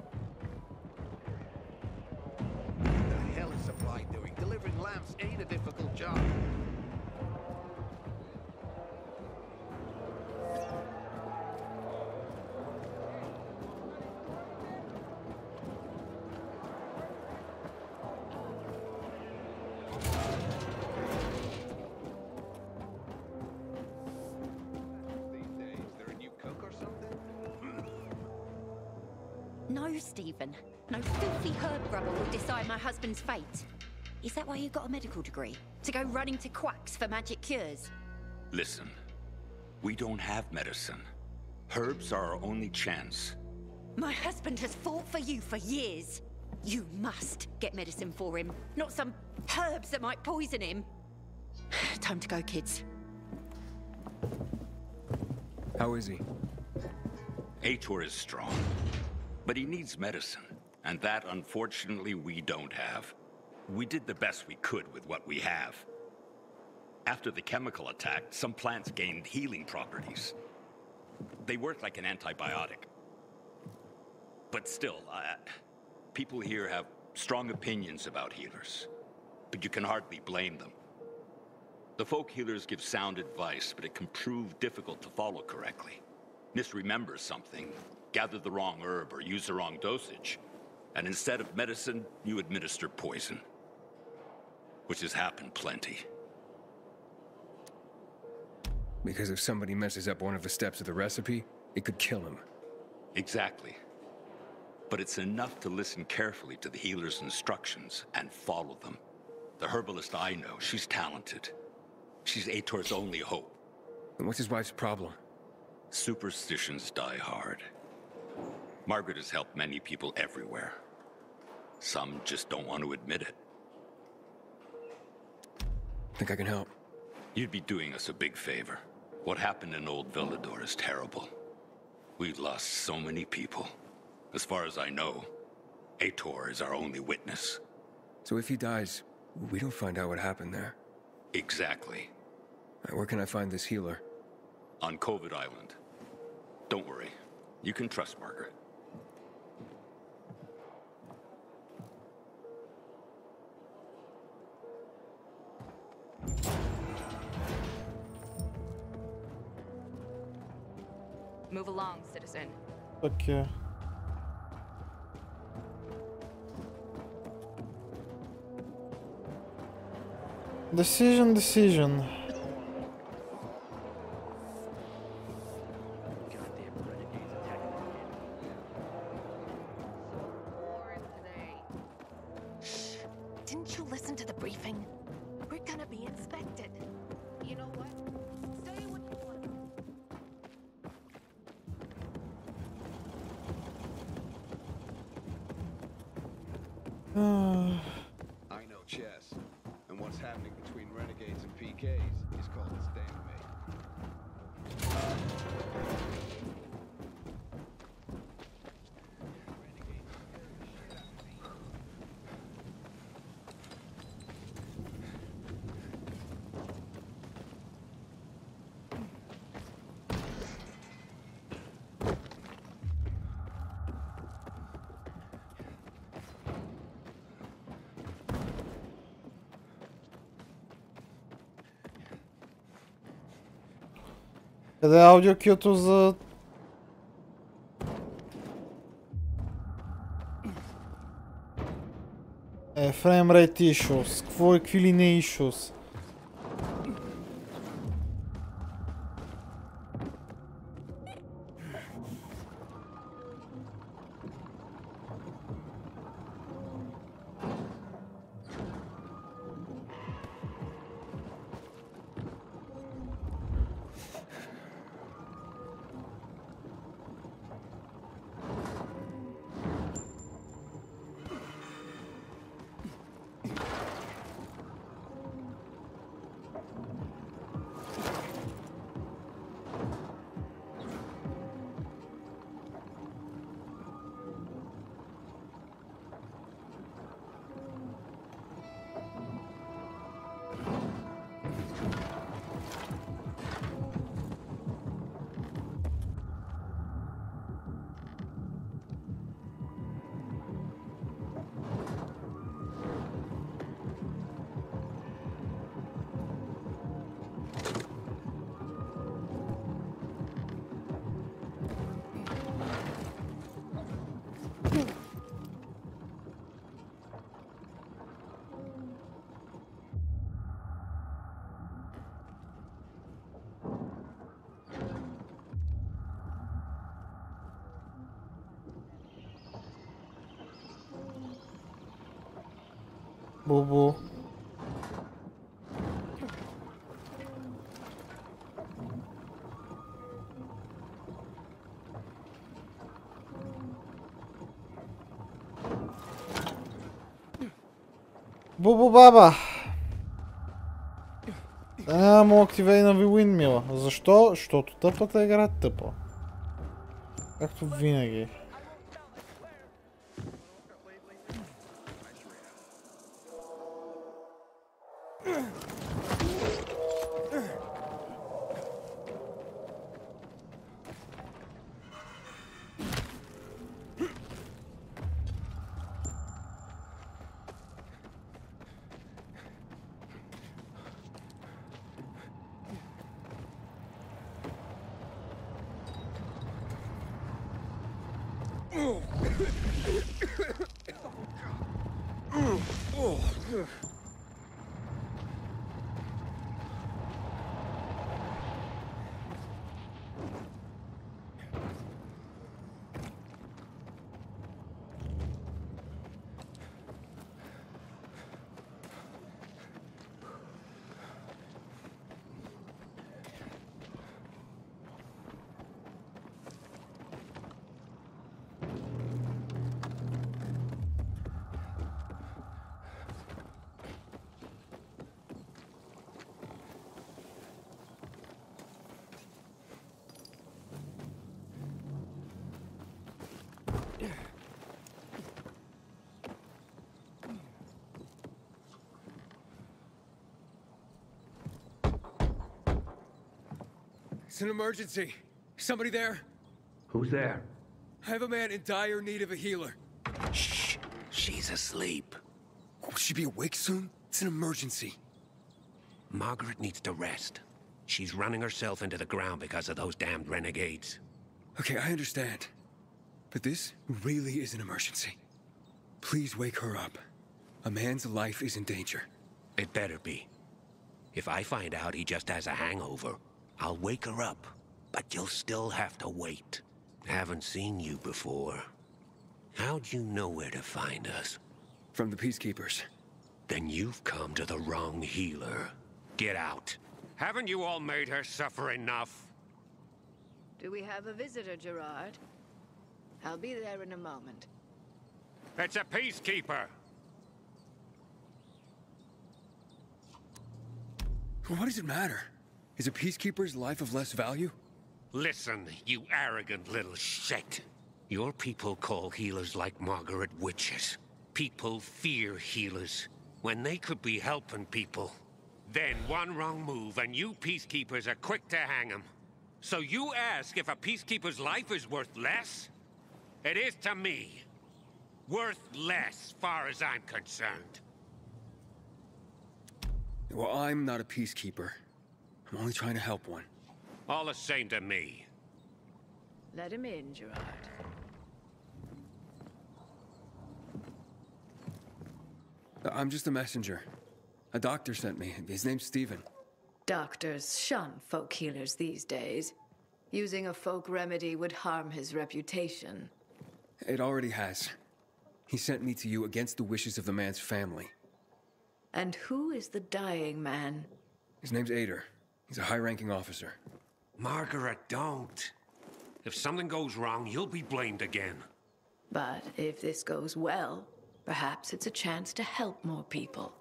What the hell is Supply doing? Delivering lamps ain't a difficult job. No, Stephen. No filthy herb grubber will decide my husband's fate. Is that why you got a medical degree? To go running to quacks for magic cures? Listen, we don't have medicine. Herbs are our only chance. My husband has fought for you for years. You must get medicine for him, not some herbs that might poison him. Time to go, kids. How is he? Ator is strong, but he needs medicine, and that, unfortunately, we don't have. We did the best we could with what we have. After the chemical attack, some plants gained healing properties. They work like an antibiotic. But still, people here have strong opinions about healers, but you can hardly blame them. The folk healers give sound advice, but it can prove difficult to follow correctly. Misremembers something, gather the wrong herb or use the wrong dosage. And instead of medicine, you administer poison. Which has happened plenty. Because if somebody messes up one of the steps of the recipe, it could kill him. Exactly. But it's enough to listen carefully to the healer's instructions and follow them. The herbalist I know, she's talented. She's Aitor's only hope. And what's his wife's problem? Superstitions die hard. Margaret has helped many people everywhere. Some just don't want to admit it. Think I can help? You'd be doing us a big favor. What happened in Old Villador is terrible. We've lost so many people. As far as I know, Aitor is our only witness. So if he dies, we don't find out what happened there? Exactly. Where can I find this healer? On COVID Island. Don't worry. You can trust Margaret. Move along, citizen. Okay. Decision. Shh. Didn't you listen to the briefing? We're gonna be inspected. You know what? Stay what you want. I know chess, and what's happening between renegades and PKs is called a stalemate. Къде е аудио кюто за... frame rate issues. Какви ли не issues? Бубу. Бубу баба. Му активейна ви уиндмила. Защо? Защото тъпата игра тъпа. Както винаги. It's an emergency. Somebody there? Who's there? I have a man in dire need of a healer. Shh. She's asleep. Will she be awake soon? It's an emergency. Margaret needs to rest. She's running herself into the ground because of those damned renegades. Okay, I understand. But this really is an emergency. Please wake her up. A man's life is in danger. It better be. If I find out he just has a hangover, I'll wake her up. But you'll still have to wait. Haven't seen you before. How'd you know where to find us? From the Peacekeepers. Then you've come to the wrong healer. Get out. Haven't you all made her suffer enough? Do we have a visitor, Gerard? I'll be there in a moment. It's a peacekeeper. What does it matter? Is a peacekeeper's life of less value? Listen, you arrogant little shit. Your people call healers like Margaret witches. People fear healers when they could be helping people. Then one wrong move and you peacekeepers are quick to hang them. So you ask if a peacekeeper's life is worth less? It is to me. Worth less, far as I'm concerned. Well, I'm not a peacekeeper. I'm only trying to help one. All the same to me. Let him in, Gerard. I'm just a messenger. A doctor sent me. His name's Stephen. Doctors shun folk healers these days. Using a folk remedy would harm his reputation. It already has. He sent me to you against the wishes of the man's family. And who is the dying man? His name's Ader. He's a high-ranking officer. Margaret, don't. If something goes wrong, you'll be blamed again. But if this goes well, perhaps it's a chance to help more people.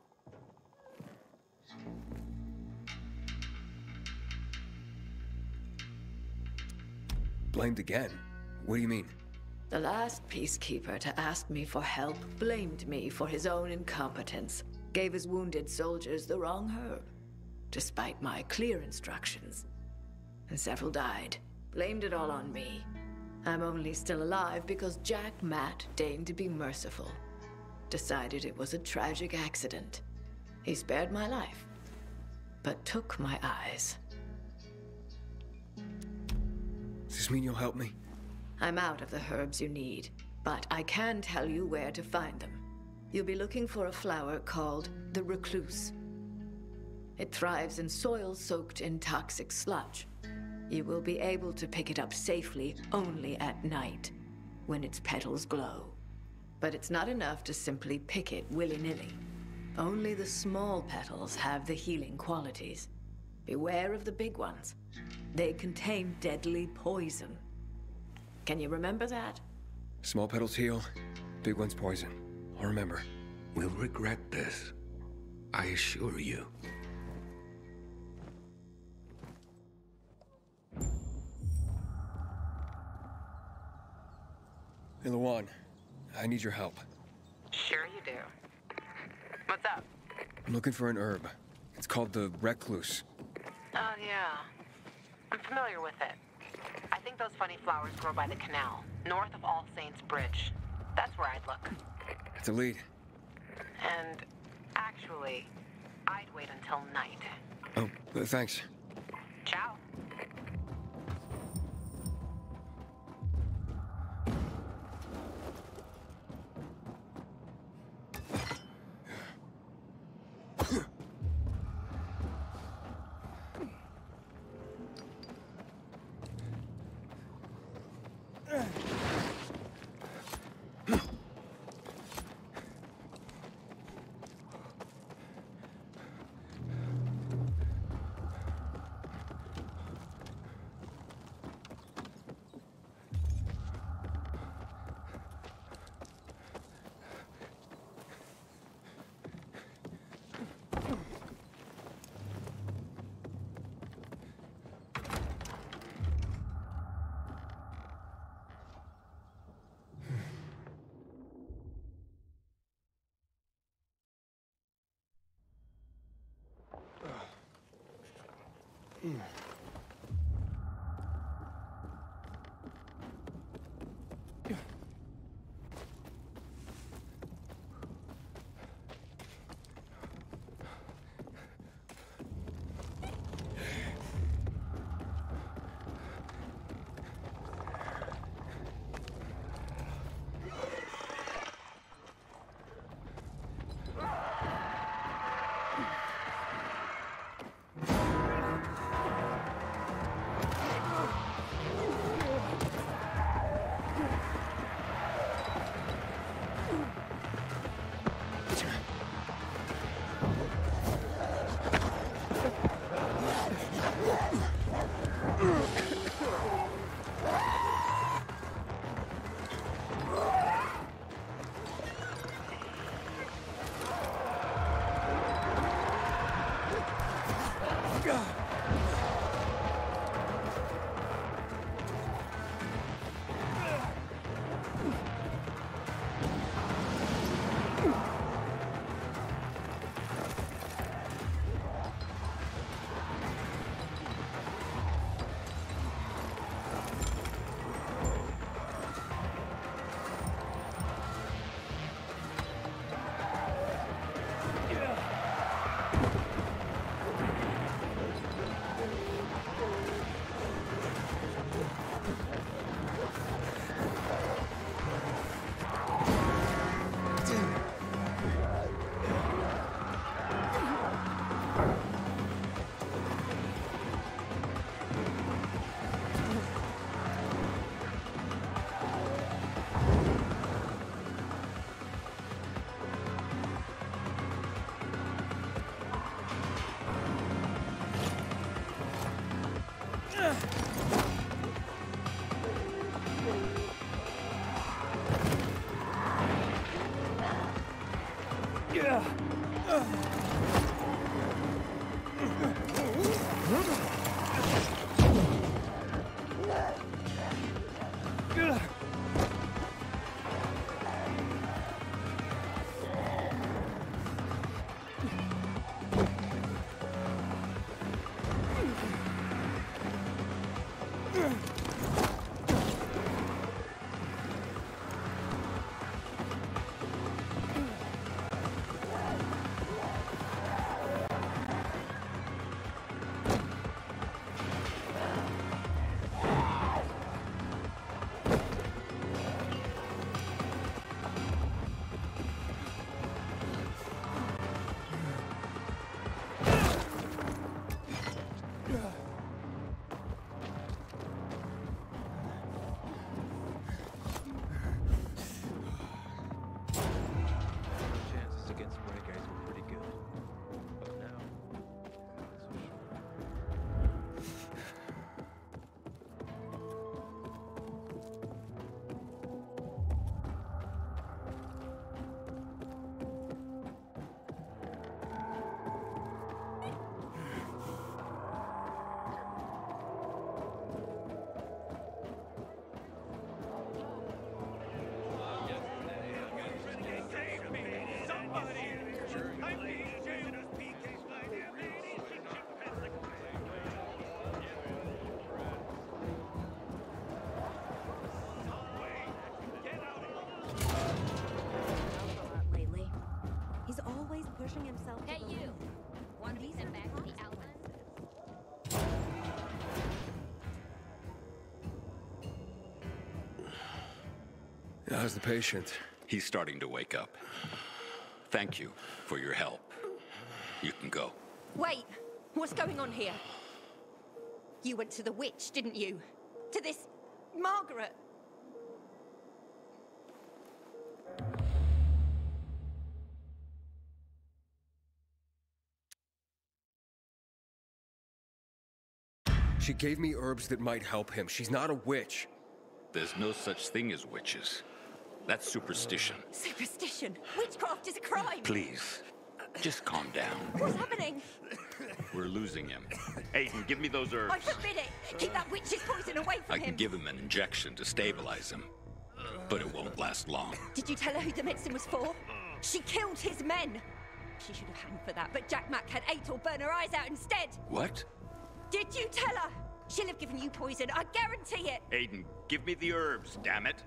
Blamed again? What do you mean? The last peacekeeper to ask me for help blamed me for his own incompetence. Gave his wounded soldiers the wrong herb, despite my clear instructions. And several died. Blamed it all on me. I'm only still alive because Jack Matt deigned to be merciful. Decided it was a tragic accident. He spared my life, but took my eyes. Does this mean you'll help me? I'm out of the herbs you need, but I can tell you where to find them. You'll be looking for a flower called the recluse. It thrives in soil soaked in toxic sludge. You will be able to pick it up safely only at night, when its petals glow. But it's not enough to simply pick it willy-nilly. Only the small petals have the healing qualities. Beware of the big ones. They contain deadly poison. Can you remember that? Small petals heal, big ones poison. I'll remember. We'll regret this. I assure you. Hey, Lawan, I need your help. Sure you do. What's up? I'm looking for an herb. It's called the recluse. Oh, yeah. I'm familiar with it. I think those funny flowers grow by the canal, north of All Saints Bridge. That's where I'd look. It's a lead. And actually, I'd wait until night. Oh, thanks. Ciao. pushing himself to the limit. Want to send back to the outlet? How's the patient? He's starting to wake up. Thank you for your help. You can go. Wait! What's going on here? You went to the witch, didn't you? To this Margaret! She gave me herbs that might help him. She's not a witch. There's no such thing as witches. That's superstition. Superstition? Witchcraft is a crime! Please, just calm down. What's happening? We're losing him. Aiden, give me those herbs. I forbid it! Keep that witch's poison away from him! I can give him an injection to stabilize him, but it won't last long. Did you tell her who the medicine was for? She killed his men! She should have hanged for that, but Jack Mack had Aitor burn her eyes out instead! What? Did you tell her? She'll have given you poison, I guarantee it! Aiden, give me the herbs, damn it!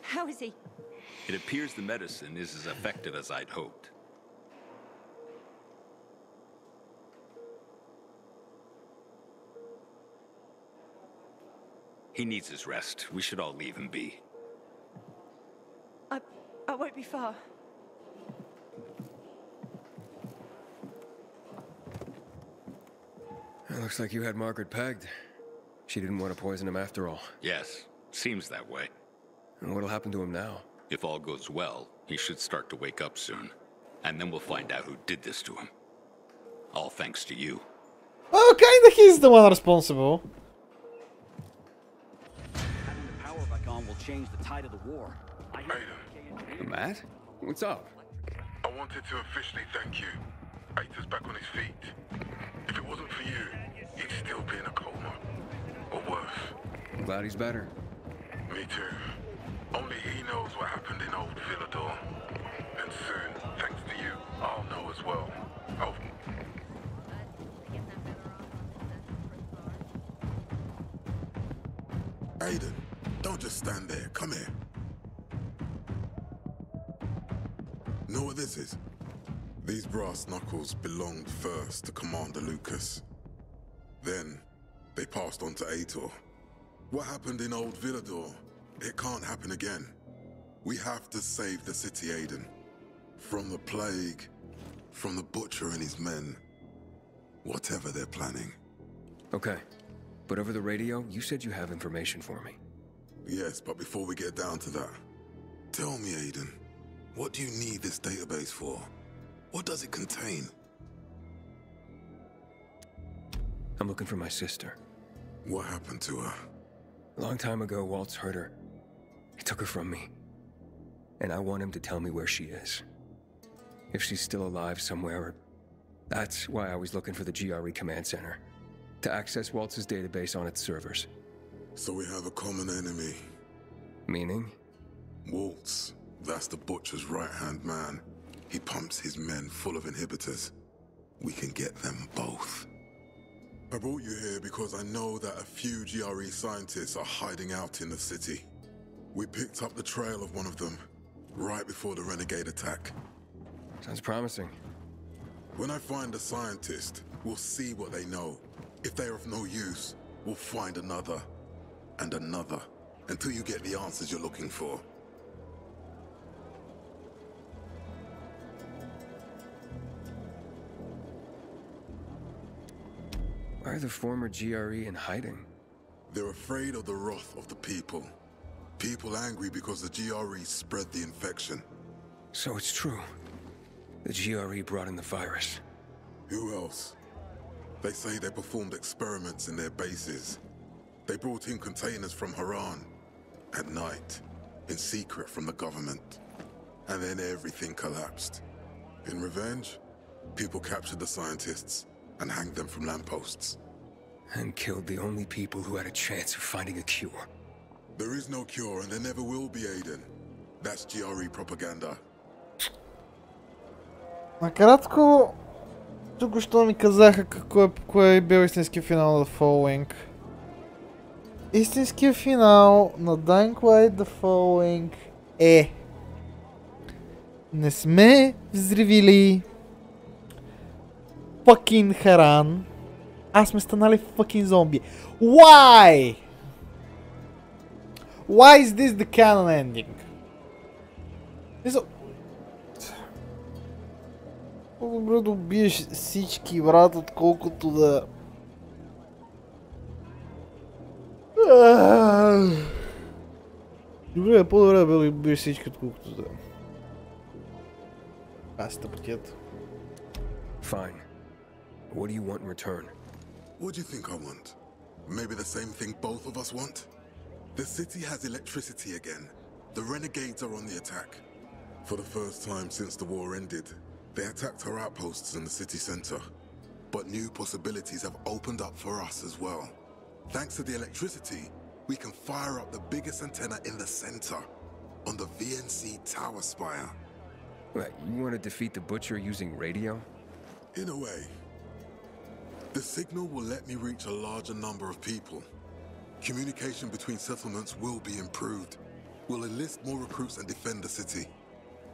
How is he? It appears the medicine is as effective as I'd hoped. He needs his rest. We should all leave him be. I won't be far. It looks like you had Margaret pegged. She didn't want to poison him after all. Yes, seems that way. And what'll happen to him now? If all goes well, he should start to wake up soon. And then we'll find out who did this to him. All thanks to you. Well, kinda he's the one responsible. Having the power back on will change the tide of the war. Matt? What's up? I wanted to officially thank you. Aita's back on his feet. If it wasn't for you, he'd still be in a coma. Or worse. I'm glad he's better. Me too. Only he knows what happened in old Villador. And soon, thanks to you, I'll know as well. Oh. Aiden, don't just stand there. Come here. Know what this is? These brass knuckles belonged first to Commander Lucas. Then, they passed on to Aitor. What happened in old Villador, it can't happen again. We have to save the city, Aiden. From the plague, from the butcher and his men. Whatever they're planning. Okay. But over the radio, you said you have information for me. Yes, but before we get down to that, tell me, Aiden, what do you need this database for? What does it contain? I'm looking for my sister. What happened to her? A long time ago, Waltz hurt her. He took her from me. And I want him to tell me where she is. If she's still alive somewhere. That's why I was looking for the GRE command center. To access Waltz's database on its servers. So we have a common enemy. Meaning? Waltz. That's the butcher's right-hand man. He pumps his men full of inhibitors. We can get them both. I brought you here because I know that a few GRE scientists are hiding out in the city. We picked up the trail of one of them, right before the renegade attack. Sounds promising. When I find a scientist, we'll see what they know. If they're of no use, we'll find another, and another, until you get the answers you're looking for. Why are the former GRE in hiding? They're afraid of the wrath of the people. People angry because the GRE spread the infection. So it's true. The GRE brought in the virus. Who else? They say they performed experiments in their bases. They brought in containers from Haran. At night. In secret from the government. And then everything collapsed. In revenge, people captured the scientists and hanged them from lampposts. And killed the only people who had a chance of finding a cure. There is no cure and there never will be, Aiden. That's GRE propaganda. Накратко, току-що ми казаха кой е бил истински финал на The Following. Истинският финал на Dying Light The Following е: не сме взривили fucking Харан, а сме станали fucking зомби. Why? Why is this the canon ending? По-добре да убиеш всички, брат, отколкото да... Добре, по-добре да убиеш всички, отколкото да... Аз тъпотията. Fine. What do you want in return? What do you think I want? Maybe the same thing both of us want? The city has electricity again. The renegades are on the attack. For the first time since the war ended, they attacked our outposts in the city center. But new possibilities have opened up for us as well. Thanks to the electricity, we can fire up the biggest antenna in the center, on the VNC tower spire. What, you want to defeat the Butcher using radio? In a way. The signal will let me reach a larger number of people. Communication between settlements will be improved. We'll enlist more recruits and defend the city.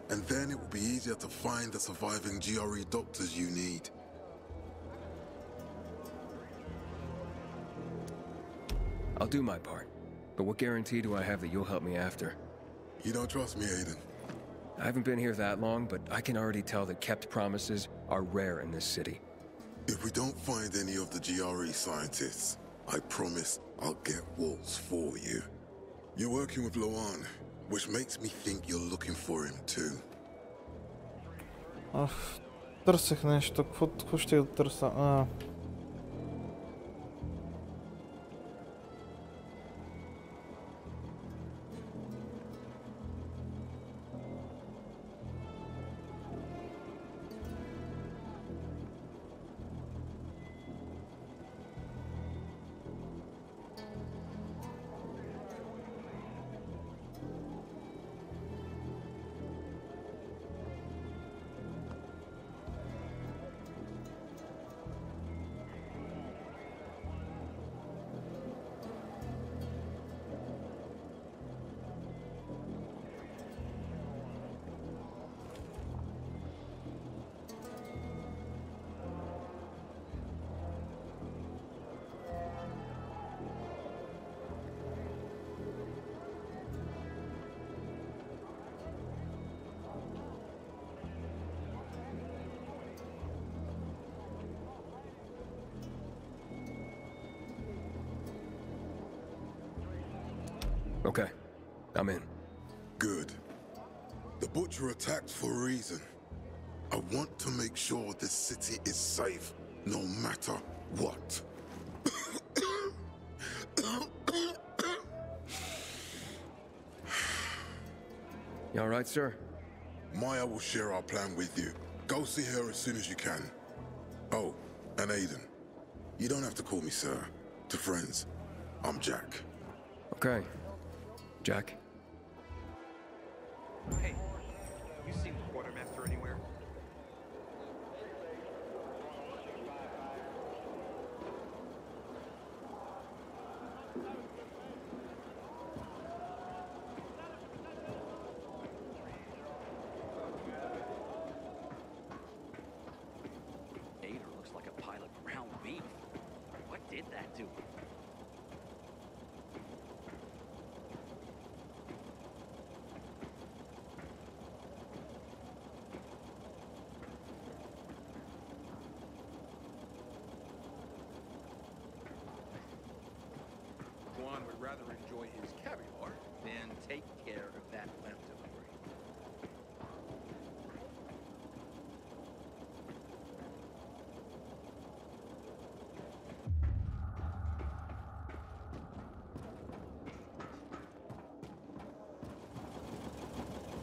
And then it will be easier to find the surviving GRE doctors you need. I'll do my part. But what guarantee do I have that you'll help me after? You don't trust me, Aiden? I haven't been here that long, but I can already tell that kept promises are rare in this city. If we don't find any of the GRE scientists, I promise I'll get Waltz for you. You're working with Loan, which makes me think you're looking for him too. Търсех нещо. Какво ще да търся? Okay, I'm in. Good. The Butcher attacked for a reason. I want to make sure this city is safe, no matter what. You alright, sir? Maya will share our plan with you. Go see her as soon as you can. Oh, and Aiden. You don't have to call me sir. To friends, I'm Jack. Okay. Jack? Hey, you seen the quartermaster anywhere? Aiden looks like a pile of ground beef. What did that to him? Would rather enjoy his caviar than take care of that leftover.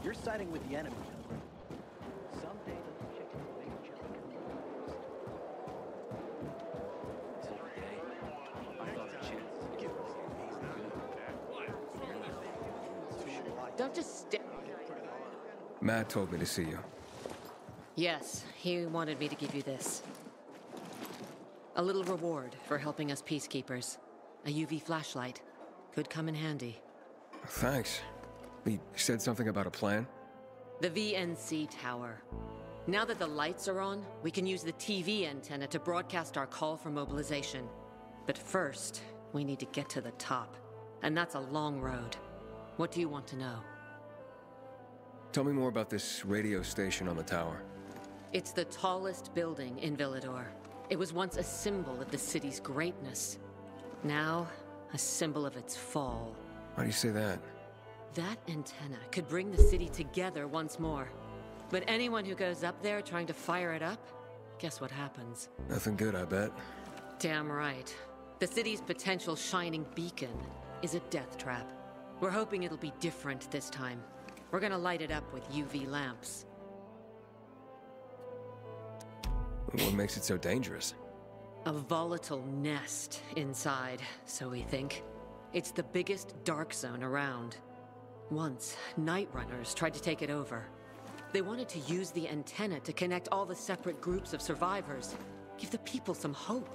You're siding with the enemy. Someday the chickens will make each other until the day I thought the chance to give us. Don't just stare. Matt told me to see you. Yes, he wanted me to give you this. A little reward for helping us peacekeepers. A UV flashlight. Could come in handy. Thanks. He said something about a plan? The VNC tower. Now that the lights are on, we can use the TV antenna to broadcast our call for mobilization. But first, we need to get to the top. And that's a long road. What do you want to know? Tell me more about this radio station on the tower. It's the tallest building in Villador. It was once a symbol of the city's greatness. Now, a symbol of its fall. Why do you say that? That antenna could bring the city together once more. But anyone who goes up there trying to fire it up, guess what happens? Nothing good, I bet. Damn right. The city's potential shining beacon is a death trap. We're hoping it'll be different this time. We're gonna light it up with UV lamps. What makes it so dangerous? A volatile nest inside, so we think. It's the biggest dark zone around. Once, night runners tried to take it over. They wanted to use the antenna to connect all the separate groups of survivors, give the people some hope.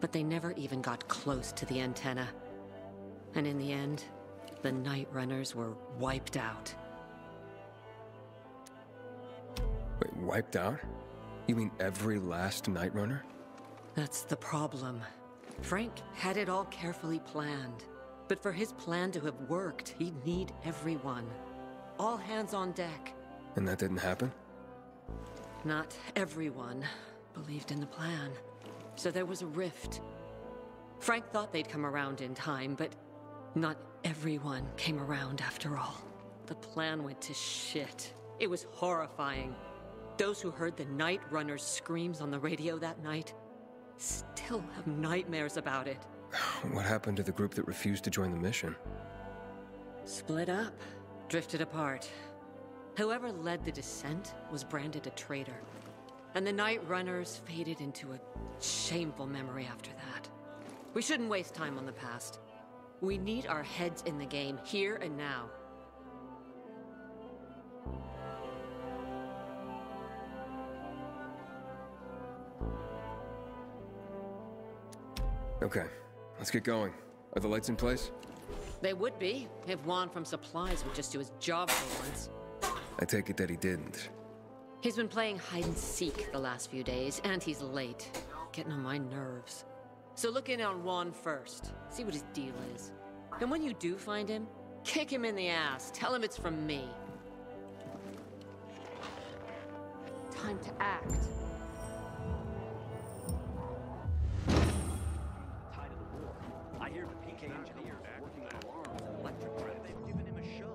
But they never even got close to the antenna. And in the end, the night runners were wiped out. Wait, wiped out? You mean every last night runner? That's the problem. Frank had it all carefully planned. But for his plan to have worked, he'd need everyone. All hands on deck. And that didn't happen? Not everyone believed in the plan. So there was a rift. Frank thought they'd come around in time, but not everyone came around after all. The plan went to shit. It was horrifying. Those who heard the Night Runner's screams on the radio that night still have nightmares about it. What happened to the group that refused to join the mission? Split up, drifted apart. Whoever led the descent was branded a traitor. And the Night Runners faded into a shameful memory after that. We shouldn't waste time on the past. We need our heads in the game, here and now. Okay, let's get going. Are the lights in place? They would be, if Juan from Supplies would just do his job for once. I take it that he didn't. He's been playing hide and seek the last few days, and he's late. Getting on my nerves. So look in on Juan first. See what his deal is. And when you do find him, kick him in the ass. Tell him it's from me. Time to act. Tied to the war. I hear the PK engineers are working on alarms and electric thread. They've given him a shot.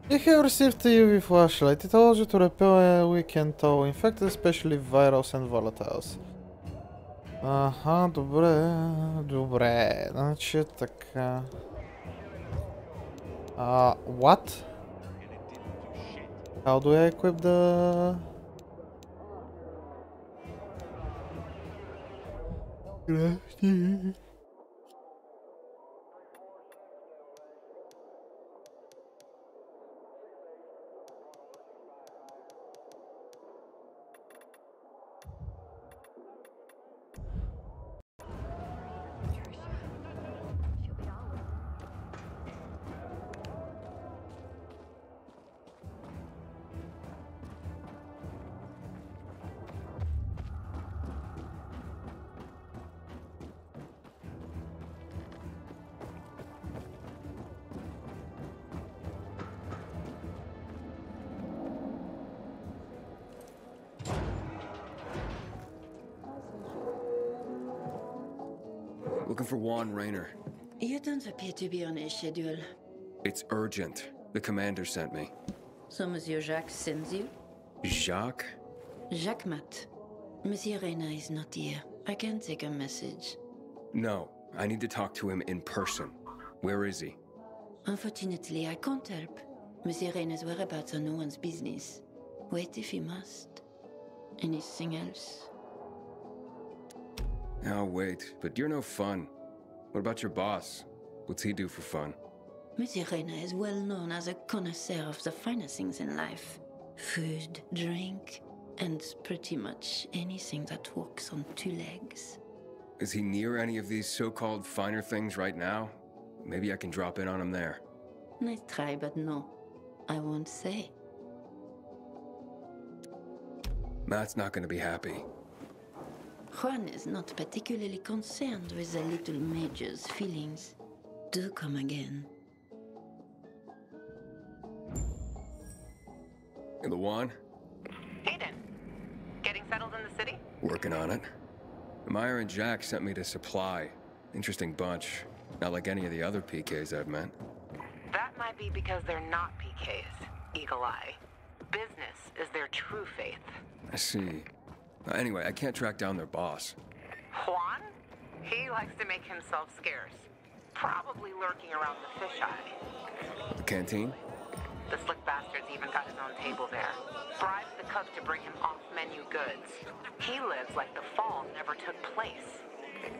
You have received a UV flashlight. It allows you to repel a weekend tow, infected, especially virals and volatiles. Аха, добре, значи така. What? How do I equip the... Looking for Juan Raynor. You don't appear to be on a schedule. It's urgent. The commander sent me. So Monsieur Jacques sends you? Jacques? Jacques Mat. Monsieur Reyna is not here. I can take a message. No, I need to talk to him in person. Where is he? Unfortunately, I can't help. Monsieur Reyna's whereabouts are no one's business. Wait if you must. Anything else? I'll wait, but you're no fun. What about your boss? What's he do for fun? Monsieur Reyna is well known as a connoisseur of the finer things in life. Food, drink, and pretty much anything that walks on two legs. Is he near any of these so-called finer things right now? Maybe I can drop in on him there. Nice try, but no. I won't say. Matt's not gonna be happy. Juan is not particularly concerned with the little major's feelings. Do come again. And the Juan? Aiden, getting settled in the city? Working on it. Meyer and Jack sent me to Supply. Interesting bunch. Not like any of the other PKs I've met. That might be because they're not PKs, Eagle Eye. Business is their true faith. I see. Anyway, I can't track down their boss. Juan? He likes to make himself scarce. Probably lurking around the fisheye. The canteen? The slick bastard's even got his own table there. Bribes the cook to bring him off-menu goods. He lives like the fall never took place.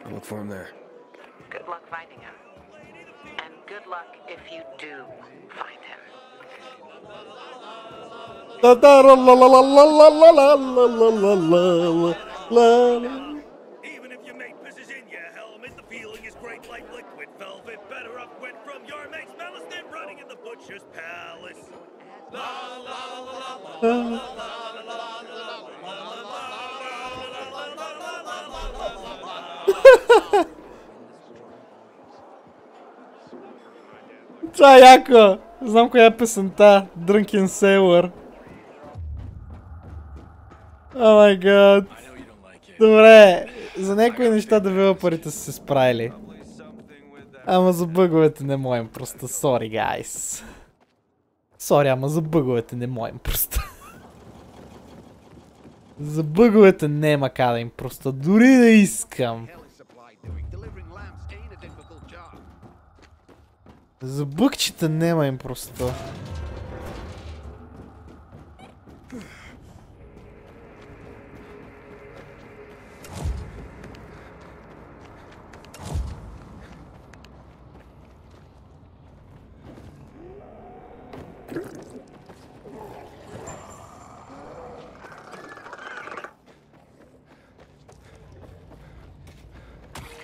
I'll look for him there. Good luck finding him. And good luck if you do find him. Even if your mate pisses in your helmet, the feeling is great like liquid velvet. Better up wet from your mate's malice than running in the butcher's palace. La la la la Това е яко! Знам коя е песента. Drunken Sailor. О май гад. Добре, за някои неща девелоперите са се справили. Ама за бъговете не можем просто. Sorry, guys. Sorry, ама за бъговете не можем просто. За бъговете нема как да им просто. Дори да искам. За бъгчета нема им просто.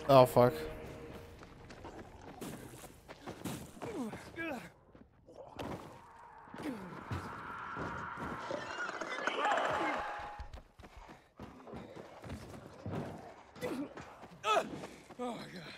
Oh fuck. Oh my god.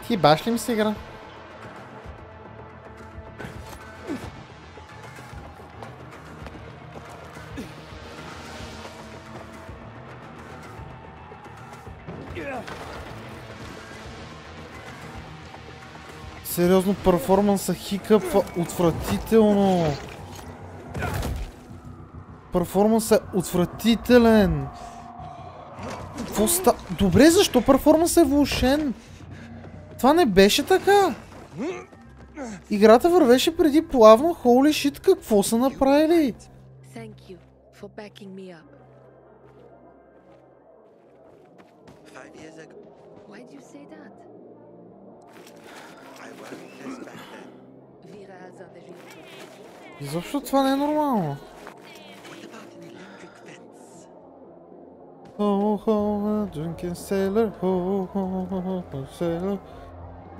Ти баш ли ми се игра? Сериозно, перформанса хикъпва отвратително. Перформансът е отвратителен. Какво ста... Добре, защо перформансът е влошен? Това не беше така. Играта вървеше преди плавно. Holy shit, какво са направили? Thank you for backing me up. 5 years ago, Why do you say that? I wasn't this back then. Wir also the Richter. Изобщо това не е нормално. Ho ho, a drinking sailor, ho ho ho, sailor,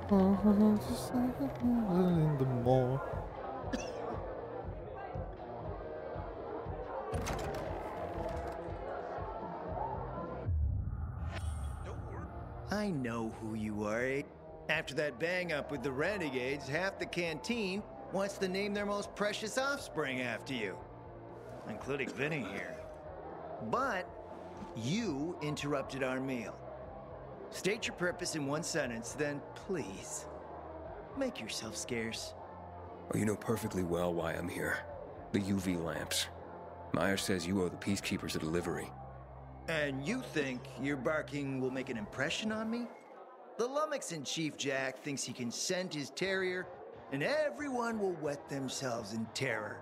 ho ho ho, just like a sailor in the morn. I know who you are. After that bang up with the renegades, half the canteen wants to name their most precious offspring after you, including Vinny here. But you interrupted our meal. State your purpose in one sentence, then please make yourself scarce. Oh, you know perfectly well why I'm here. The UV lamps. Meyer says you owe the peacekeepers a delivery. And you think your barking will make an impression on me? The lummoxen Chief Jack thinks he can scent his terrier, and everyone will wet themselves in terror.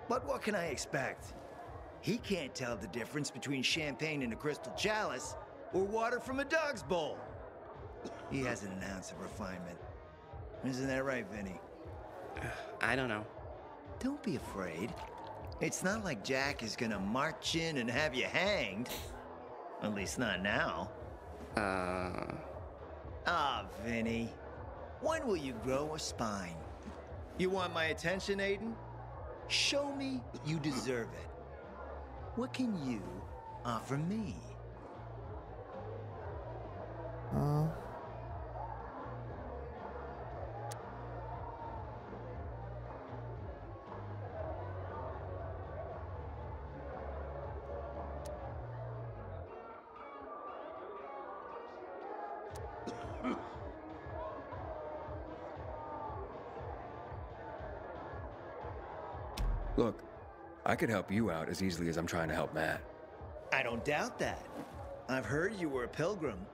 But what can I expect? He can't tell the difference between champagne in a crystal chalice or water from a dog's bowl. He hasn't an ounce of refinement. Isn't that right, Vinny? I don't know. Don't be afraid. It's not like Jack is gonna march in and have you hanged. At least not now. Ah, Vinny. When will you grow a spine? You want my attention, Aiden? Show me you deserve it. What can you offer me? Look, I could help you out as easily as I'm trying to help Matt. I don't doubt that. I've heard you were a pilgrim.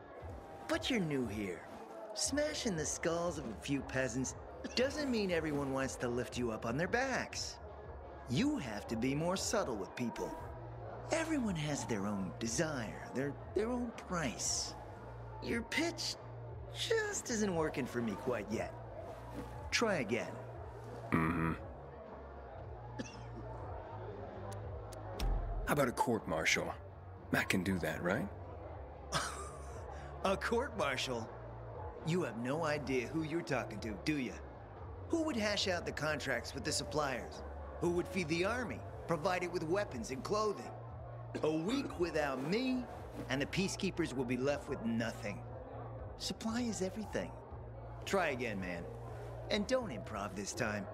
But you're new here. Smashing the skulls of a few peasants doesn't mean everyone wants to lift you up on their backs. You have to be more subtle with people. Everyone has their own desire, their own price. Your pitch just isn't working for me quite yet. Try again. Mm-hmm. How about a court-martial? Matt can do that, right? A court-martial? You have no idea who you're talking to, do you? Who would hash out the contracts with the suppliers? Who would feed the army, provide it with weapons and clothing? A week without me, and the peacekeepers will be left with nothing. Supply is everything. Try again, man. And don't improv this time.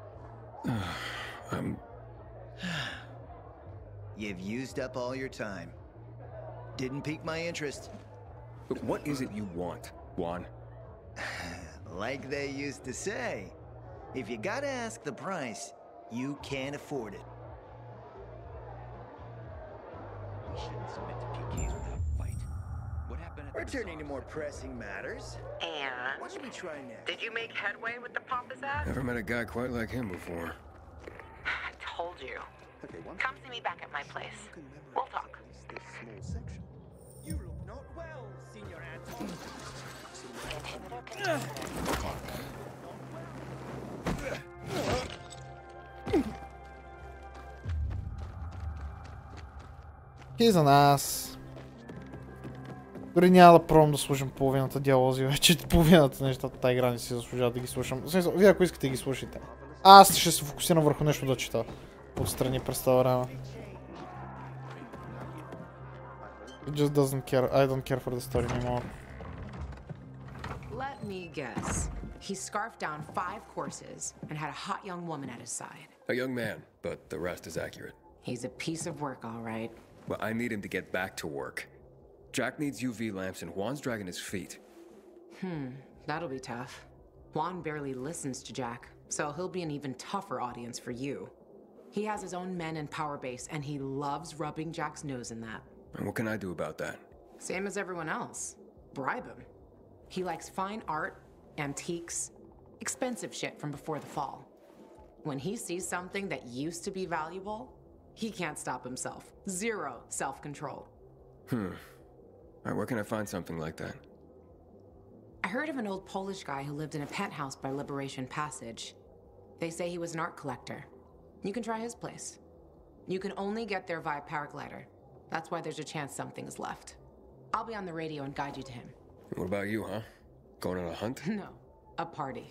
You've used up all your time. Didn't pique my interest. But what is it you want, Juan? Like they used to say, if you gotta ask the price, you can't afford it. Returning to more pressing matters. And What should we try next? did you make headway with the pompous ass? Never met a guy quite like him before. I told you. Come see me back at my place. We'll talk. You look not well, Senor Anton. Хей за нас. Дори няма да пробвам да слушам половината диалози вече. Половината нещата тази игра не си заслужава да ги слушам. В смисъл, вие ако искате ги слушайте. Аз ще се фокусирам върху нещо да чета. Отстрани през това време. It just doesn't care. I don't care for the story anymore. Let me guess. He scarfed down 5 courses and had a hot young woman at his side. A young man, but the rest is accurate. He's a piece of work, all right. Well, I need him to get back to work. Jack needs UV lamps and Juan's dragging his feet. That'll be tough. Juan barely listens to Jack, so he'll be an even tougher audience for you. He has his own men and power base, and he loves rubbing Jack's nose in that. And what can I do about that? Same as everyone else. Bribe him. He likes fine art, antiques, expensive shit from before the fall. When he sees something that used to be valuable, he can't stop himself. 0 self-control. Alright, where can I find something like that? I heard of an old Polish guy who lived in a penthouse by Liberation Passage. They say he was an art collector. You can try his place. You can only get there via paraglider. That's why there's a chance something is left. I'll be on the radio and guide you to him. What about you, huh? Going on a hunt? No, a party.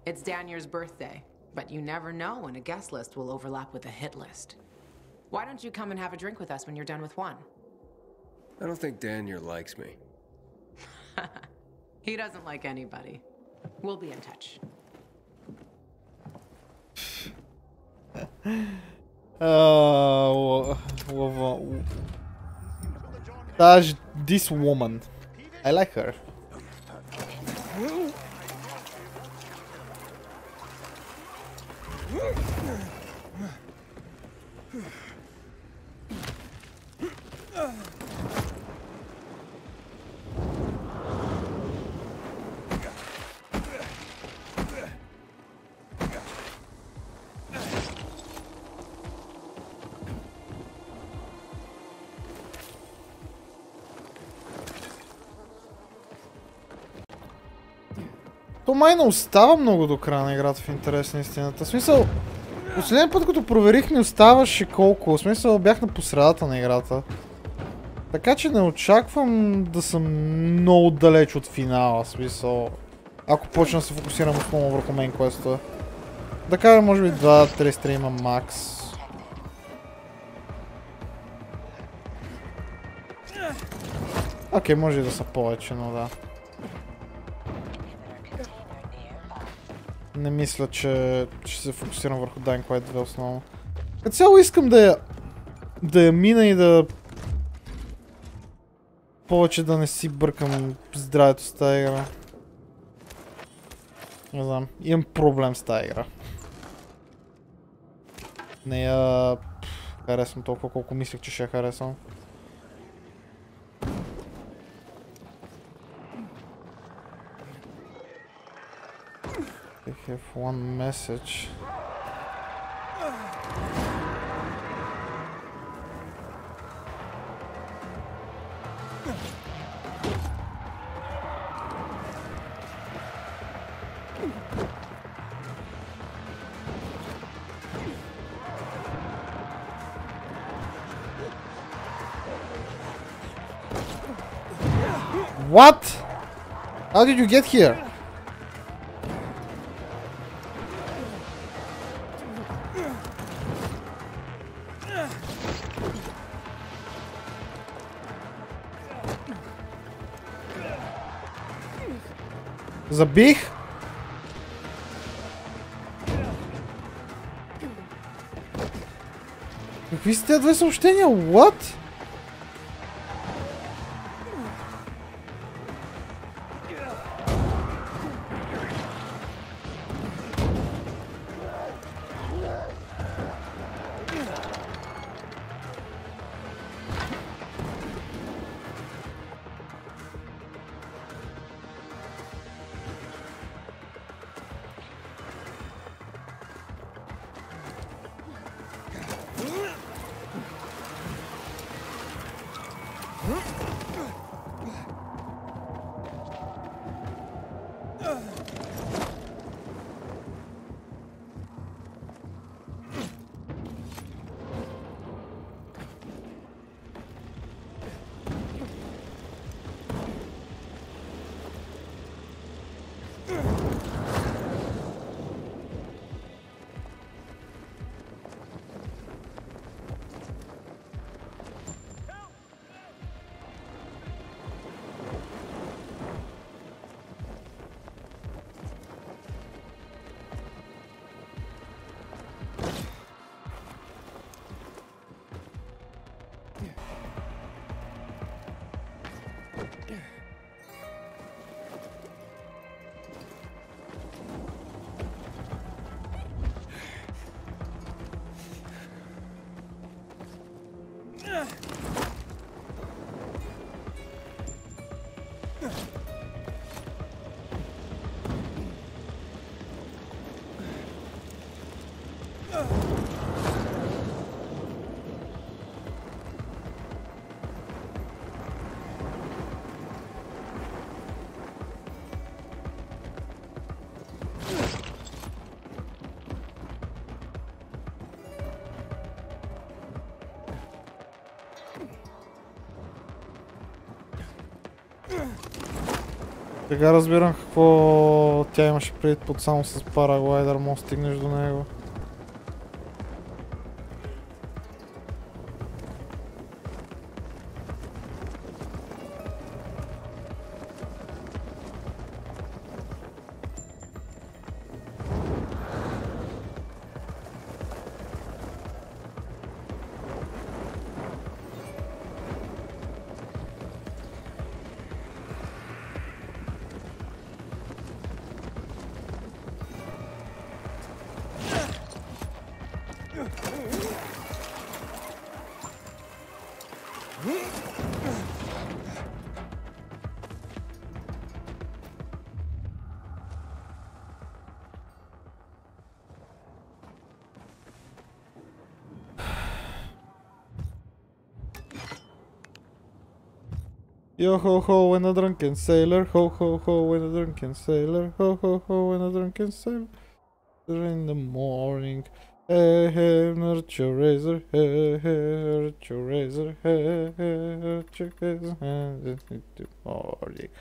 It's Danier's birthday, but you never know when a guest list will overlap with a hit list. Why don't you come and have a drink with us when you're done with one? I don't think Danier likes me. He doesn't like anybody. We'll be in touch. This woman. I like her. То май не остава много до края на играта в интерес на истината. В смисъл, последния път като проверих ми оставаше колко. В смисъл бях на посредата на играта. Така че не очаквам да съм много далеч от финала. В смисъл, ако почна да се фокусирам основно върху мейн квеста. Да кажа може би 2-3 стрима макс. Окей, може и да са повече, но да. Не мисля, че ще се фокусирам върху Dying Light 2 основно. Като цяло искам да я мина и да... повече да не си бъркам здравето с тази игра. Не знам, имам проблем с тази игра. Не я харесвам толкова, колко мислех, че ще я харесвам. I have one message. What? How did you get here? Забих? Какви са тези две съобщения? What? Сега разбирам какво тя имаше предвид под само с параглайдър, може да стигнеш до него. Yo ho ho when a drunken sailor, ho ho ho when a drunken sailor, ho ho ho when a drunken sailor in the morning. Hey hey, nurture razor, hey hey, nurture razor, hey hey, nurture razor, in the morning.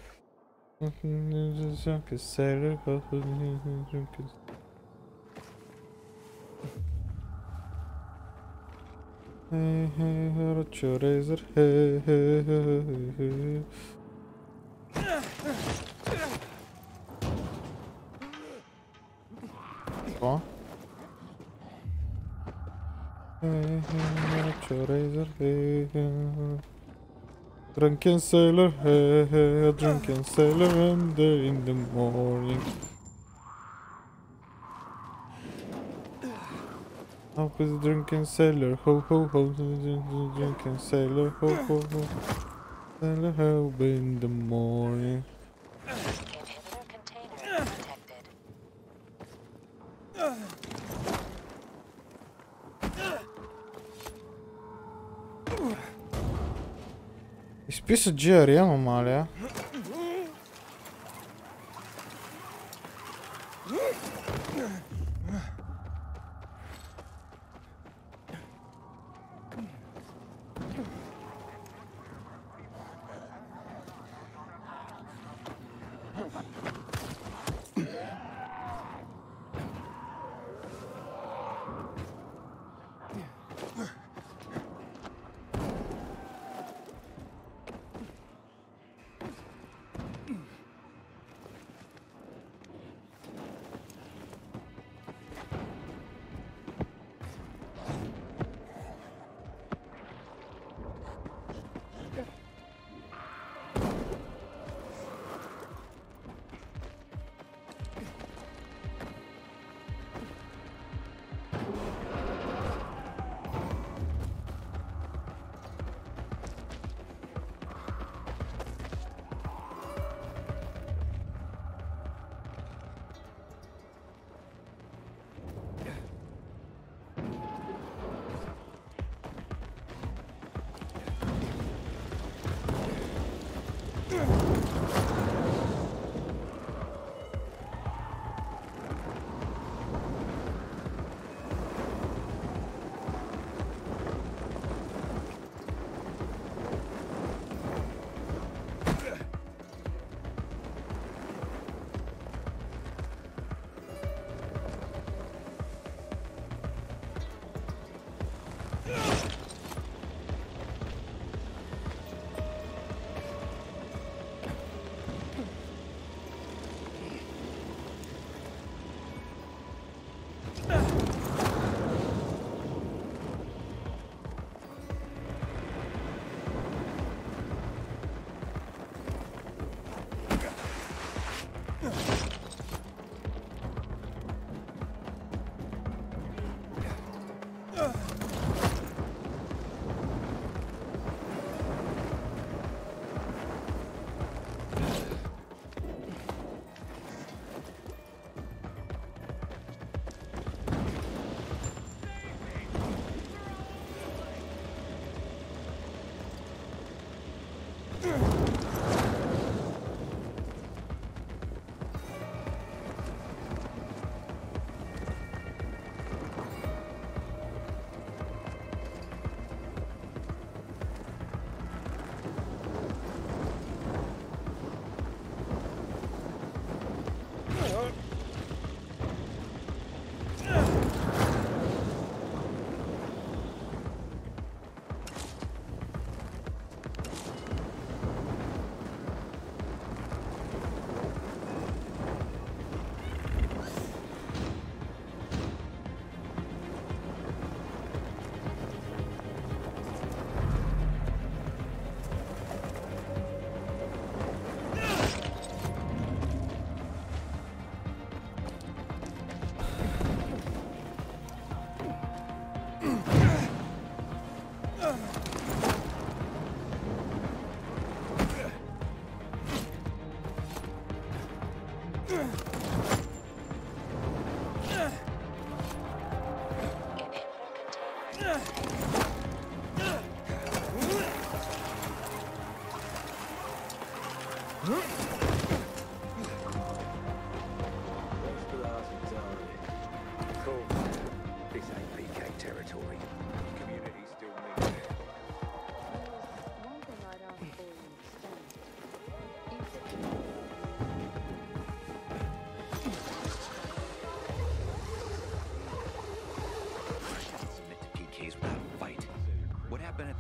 Drunken sailor, ho ho drunken. Hey hey, nurture razor, hey hey hey. What? Hey hey, nurture razor, hey hey. Drunken sailor, hey hey, a drunken sailor, and in the morning. Up with the drunken sailor, ho ho ho, the drunken sailor, ho ho ho. Sailor ho in the morning. Inhibitor container detected. Изписа Джери, ама маля.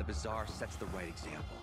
Bazaar sets the right example.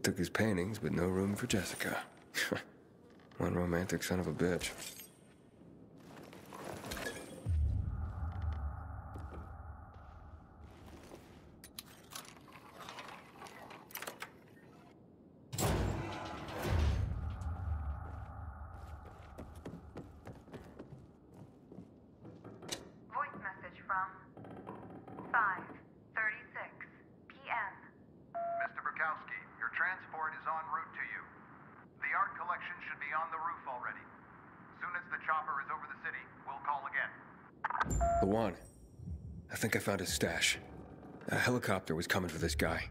He took his paintings, but no room for Jessica. One romantic son of a bitch. Voice message from 5:36 p.m. Mr. Bukowski, your transport is en route to you. The art collection should be on the roof already. Soon as the chopper is over the city, we'll call again. Luan, I think I found his stash. A helicopter was coming for this guy.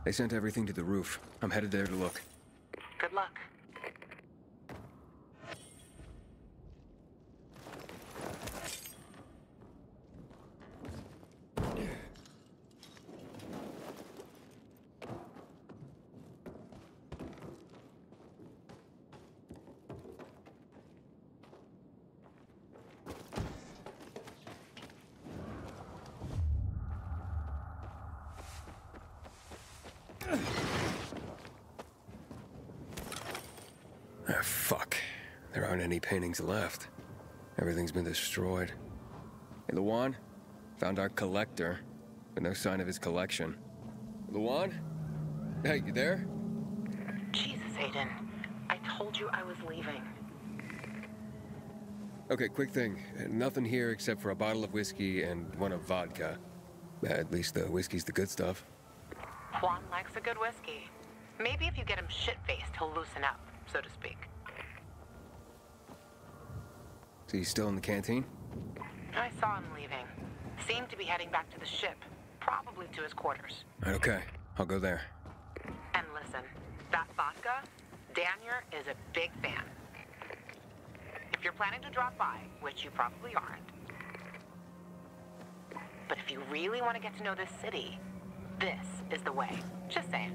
They sent everything to the roof. I'm headed there to look. Good luck. Ah, fuck. There aren't any paintings left. Everything's been destroyed. Hey, Luan? Found our collector, but no sign of his collection. Luan? Hey, you there? Jesus, Aiden. I told you I was leaving. Okay, quick thing. Nothing here except for a bottle of whiskey and one of vodka. At least the whiskey's the good stuff. Juan likes a good whiskey. Maybe if you get him shit-faced, he'll loosen up, so to speak. So he's still in the canteen? I saw him leaving. Seemed to be heading back to the ship, probably to his quarters. Okay, I'll go there. And listen, that vodka, Daniel is a big fan. If you're planning to drop by, which you probably aren't, but if you really want to get to know this city, this is the way. Just saying.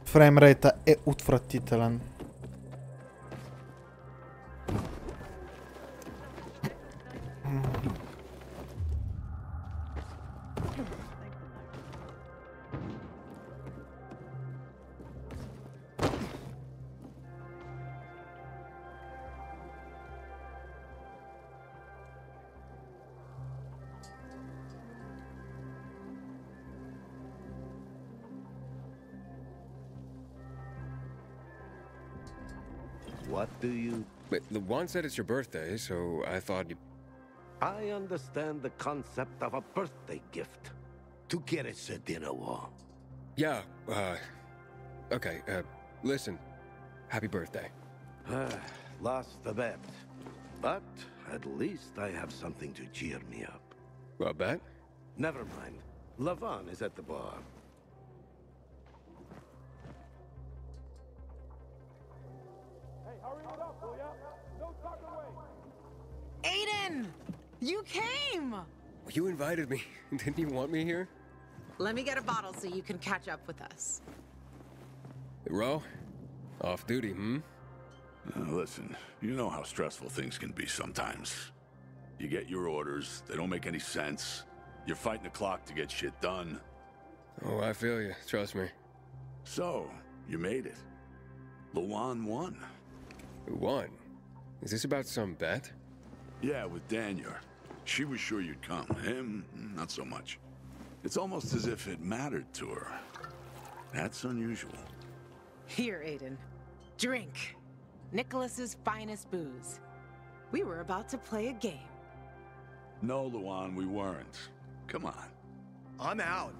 Фреймрейта е отвратителен. What do you... But Luan said it's your birthday, so I thought you... I understand the concept of a birthday gift. Tu quieres dinner war? Yeah, okay, listen. Happy birthday. Lost the bet. But at least I have something to cheer me up. A bet? Never mind. Lavon is at the bar. Aiden! You came! You invited me. Didn't you want me here? Let me get a bottle so you can catch up with us. Ro? Off duty, hmm? Listen, you know how stressful things can be sometimes. You get your orders, they don't make any sense. You're fighting the clock to get shit done. Oh, I feel you. Trust me. So, you made it. Luan won. Won? Is this about some bet? Yeah, with Daniel. She was sure you'd come. Him, not so much. It's almost as if it mattered to her. That's unusual. Here, Aiden. Drink. Nicholas's finest booze. We were about to play a game. No, Luan, we weren't. Come on. I'm out.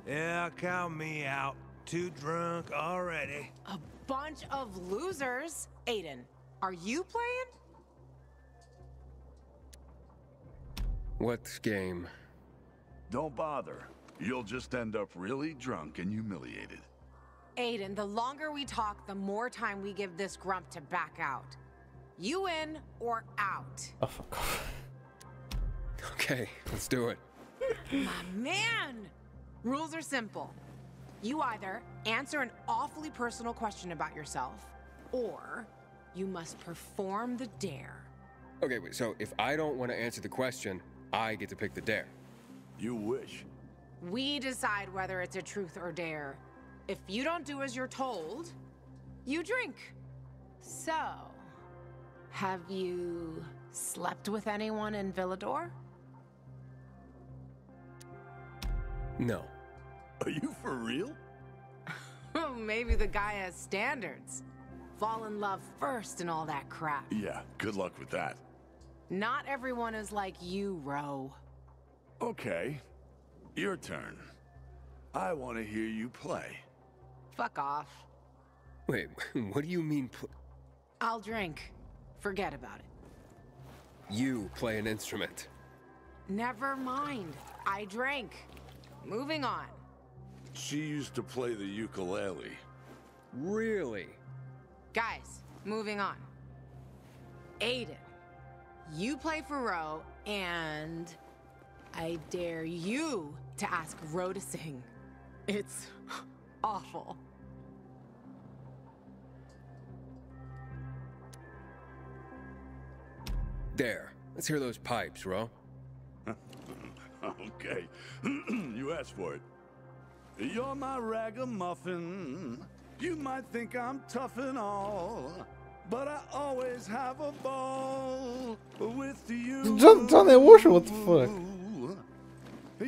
Yeah, count me out. Too drunk already. A bunch of losers. Aiden, are you playing? What game? Don't bother. You'll just end up really drunk and humiliated. Aiden, the longer we talk, the more time we give this grump to back out. You in or out? Oh, fuck off. Okay, let's do it. My man! Rules are simple. You either answer an awfully personal question about yourself, or you must perform the dare. Okay, wait, so if I don't want to answer the question, I get to pick the dare. You wish. We decide whether it's a truth or dare. If you don't do as you're told, you drink. So, have you slept with anyone in Villador? No. Are you for real? Maybe the guy has standards. Fall in love first and all that crap. Yeah, good luck with that. Not everyone is like you, Ro. Okay, your turn. I want to hear you play. Fuck off. Wait, what do you mean I'll drink. Forget about it. You play an instrument? Never mind. I drank. Moving on. She used to play the ukulele. Really? Guys, moving on. Aiden, you play for Ro, and I dare you to ask Ro to sing. It's awful. There. Let's hear those pipes, Ro. Okay, you asked for it. You're my ragamuffin. You might think I'm tough and all, but I always have a ball with you. John Ocean, what the fuck?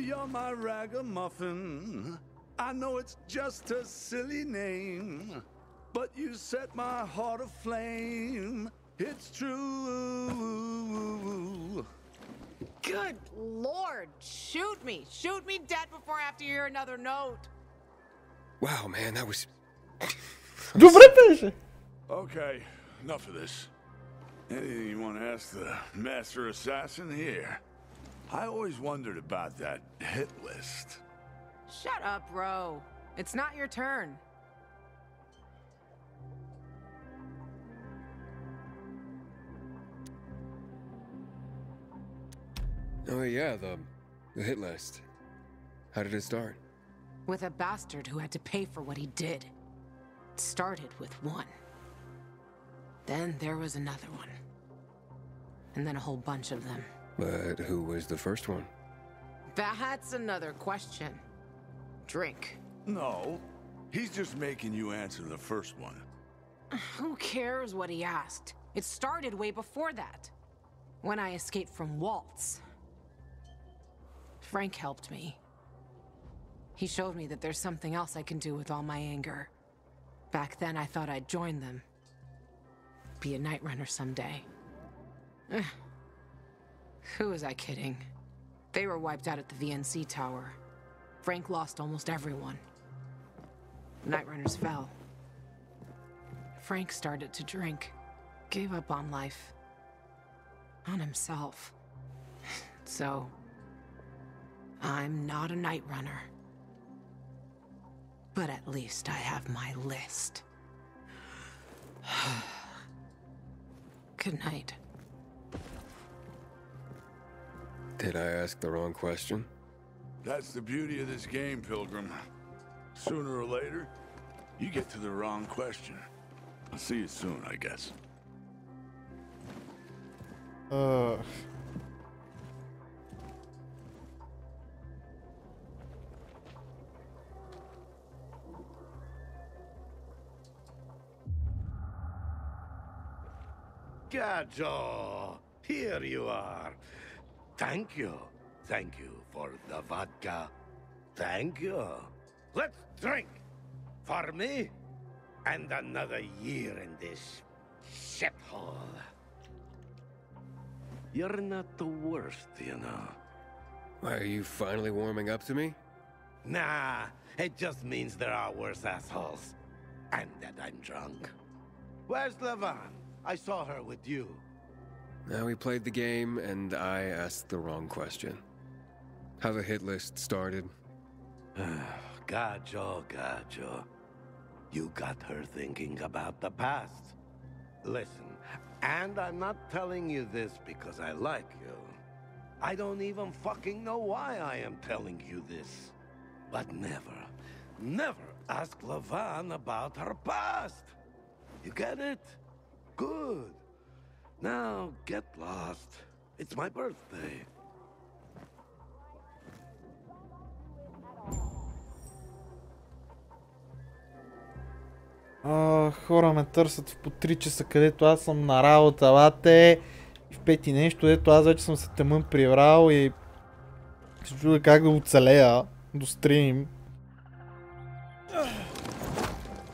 You're my ragamuffin. I know it's just a silly name, but you set my heart aflame. It's true. Good Lord, shoot me. Shoot me dead before I have to hear another note. Wow, man, that was... Okay, enough of this. Anything you want to ask the master assassin here? I always wondered about that hit list. Shut up, Ro. It's not your turn. Oh yeah, the hit list. How did it start? With a bastard who had to pay for what he did. It started with one. Then there was another one. And then a whole bunch of them. But who was the first one? That's another question. Drink. No, he's just making you answer the first one. Who cares what he asked? It started way before that. When I escaped from Waltz. Frank helped me. He showed me that there's something else I can do with all my anger. Back then I thought I'd join them. be a night runner someday. Who was I kidding? They were wiped out at the VNC tower. Frank lost almost everyone. Night runners fell. Frank started to drink. Gave up on life. On himself. So, I'm not a night runner. But at least I have my list. Good night. Did I ask the wrong question? That's the beauty of this game, Pilgrim. Sooner or later, you get to the wrong question. I'll see you soon, I guess. Gajo, here you are. Thank you. Thank you for the vodka. Thank you. Let's drink. For me, and another year in this shithole. You're not the worst, you know. Why, are you finally warming up to me? Nah, it just means there are worse assholes. And that I'm drunk. Where's Levan? I saw her with you. Now we played the game, and I asked the wrong question. How the hit list started. Gajo. You got her thinking about the past. Listen, and I'm not telling you this because I like you. I don't even fucking know why I am telling you this. But never ask Levan about her past. You get it? Good. Now, get lost. It's my birthday. Хора ме търсят по 3 часа, където аз съм на работа, бате. И в 5 нещо, дето аз вече съм се тъмън приврал и се чудя как да оцелея до стрим.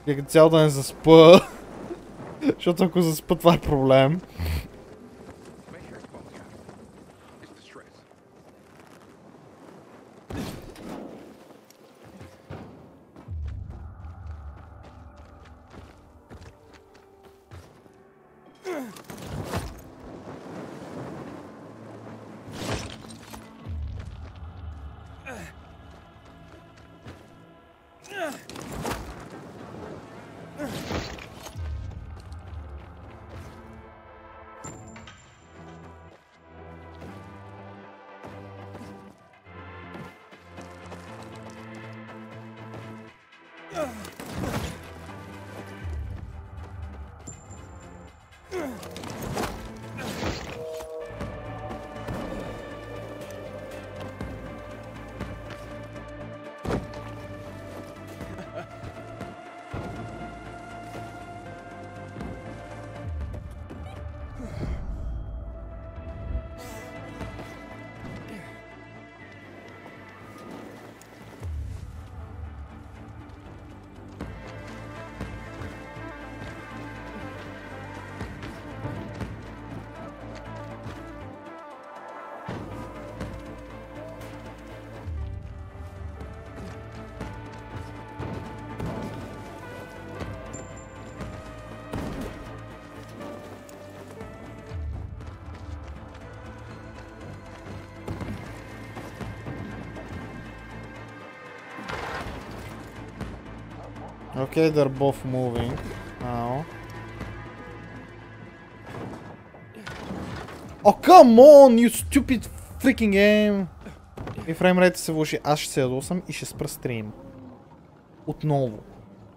И като цяло да не заспа. Защото ако заспа, това е проблем. Okay, they're both moving now. Oh, come on, you stupid freaking game! И фреймрейта се влоши. Аз ще се ядосам и ще спра стрим. Отново.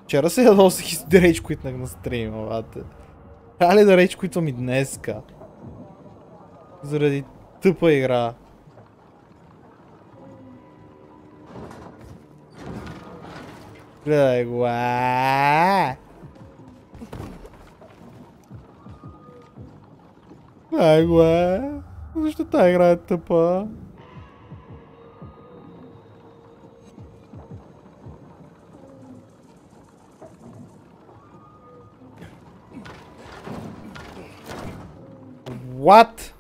Вчера се ядосах и да рейджквитнах на стрима, бате. Трябва ли да рейджквитвам и днеска? Заради тъпа игра. Гледай го, Гледай го, Защо тази игра е тъпа? What?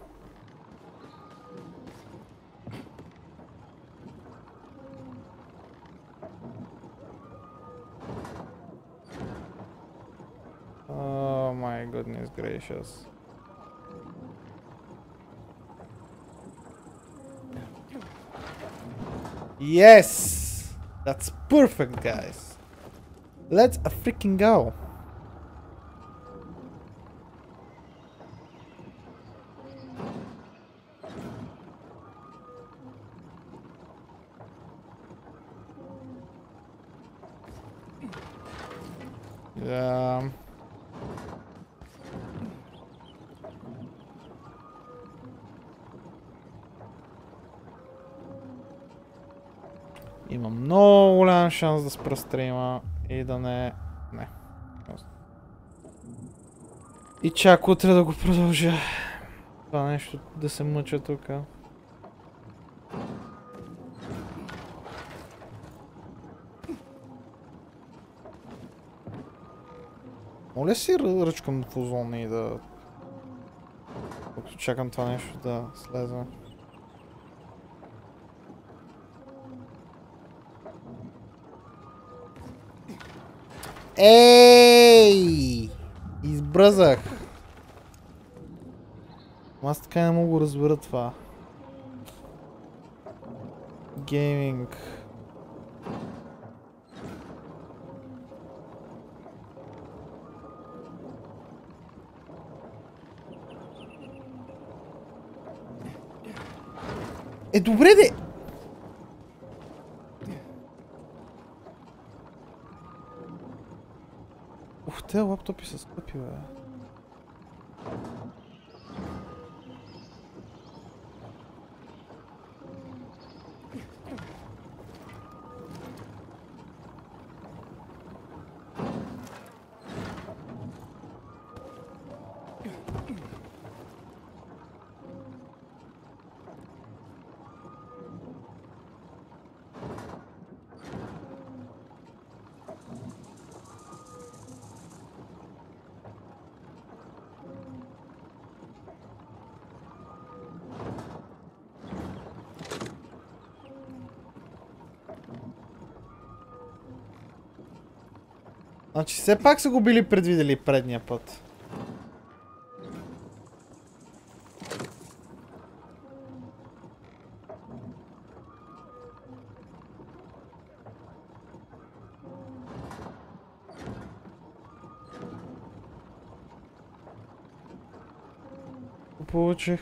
Oh my goodness gracious. Yes! That's perfect, guys. Let's freaking go. Yeah. Имам много голям шанс да спра стрима и да не... Не. И чак утре да го продължа. Това нещо да се мъча тук. Моля си ръчкам в озона и да... Докато чакам това нещо да слезе. Ей! Избръзах! Аз така не мога да разбера това. Гейминг. Добре де! Ух, те лаптопи са скъпи, бе. Значи все пак са го били предвидели предния път. Получих.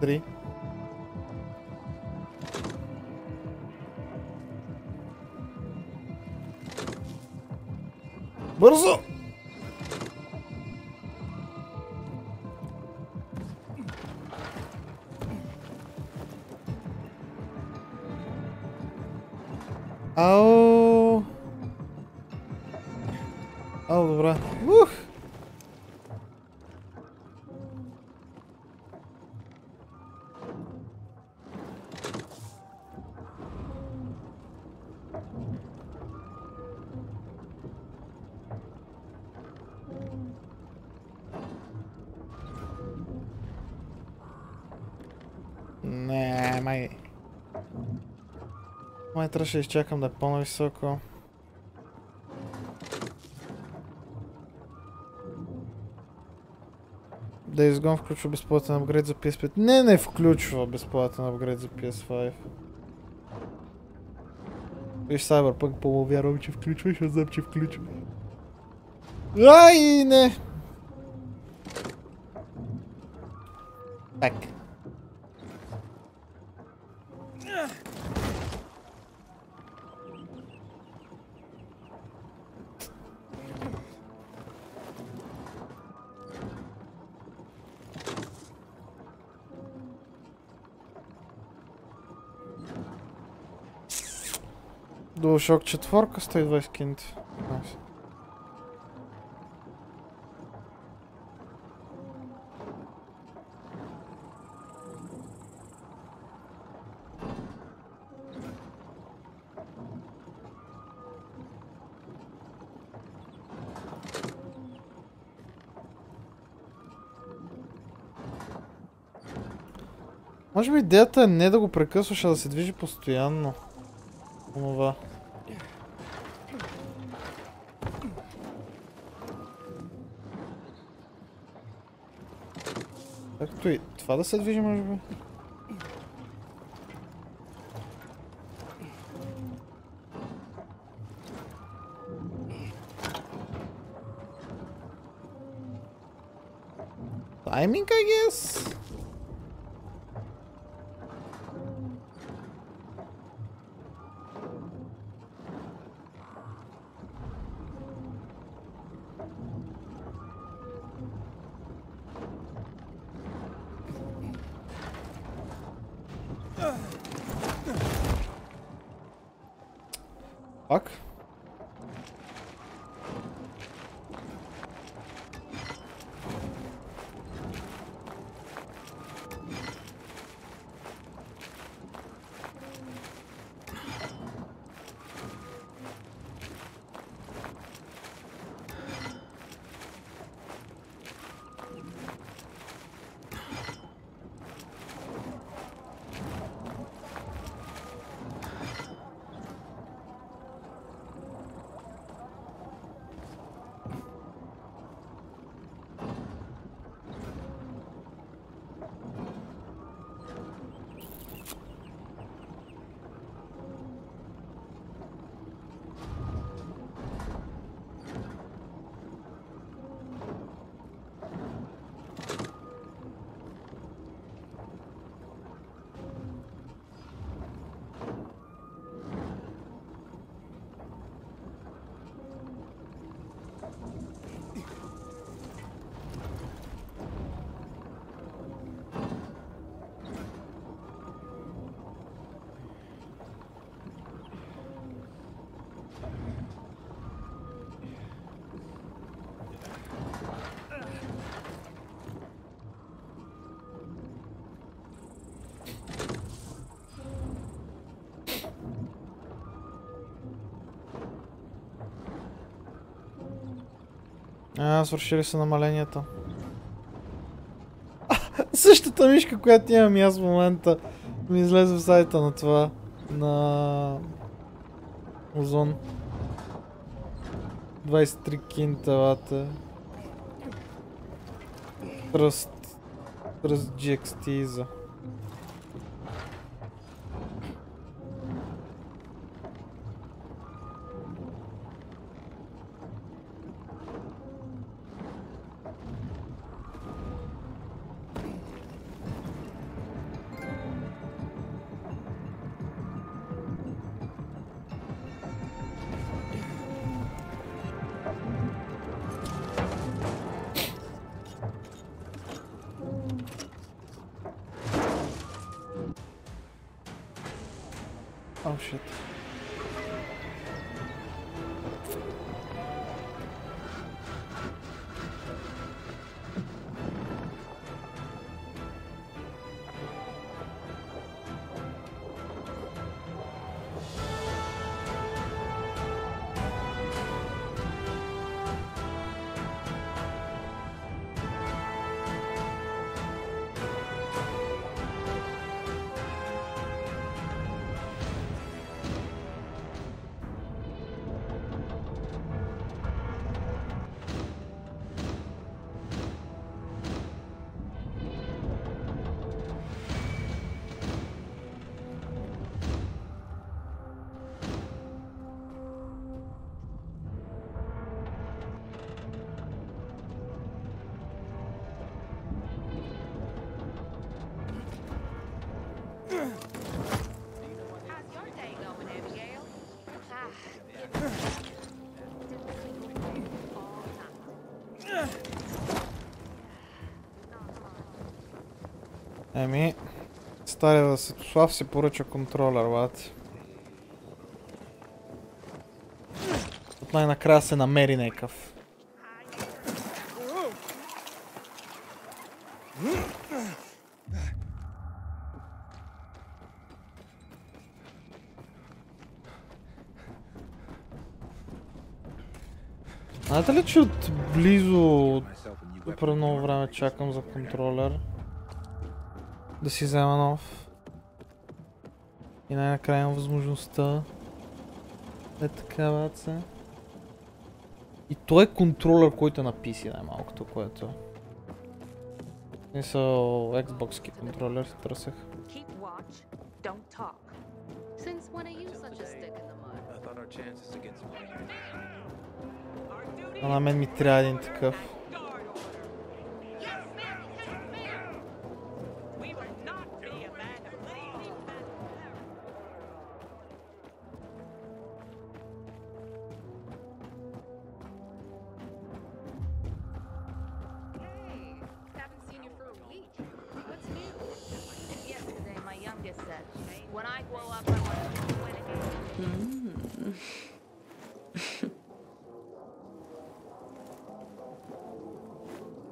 Три. Бързо! Ау! Ау, добре. Ух! Не, май трябваше да изчакам да е по-нависоко. Да изгон включва безплатен апгрейд за PS5. Не включва безплатен апгрейд за PS5. Виж Cyberpunk, по-вярвам, че включва, ще знам, че включва. Ай, не! Так. DualShock 4, 120 кинти. Може би идеята е не да го прекъсваш, а да се движи постоянно. Онова. Както и това да се движи, може би. Timing, I guess? Fuck. Свършили са намаленията. Същата мишка, която имам и аз в момента, ми излезе в сайта на това, на Озон. 23 кинтавата. Trust GXT за. Oh shit. Еми, стария Светослав си поръча контролер, бати. най-накрая се намери някакъв. Знаете ли, че отблизо супер много време чакам за контролер да си взема нов и най-накрая имам възможността е така, баца. И той е контролер, който е на PC най-малкото, което не са Xbox-ки контролер, си търсех. А на мен ми трябва един такъв.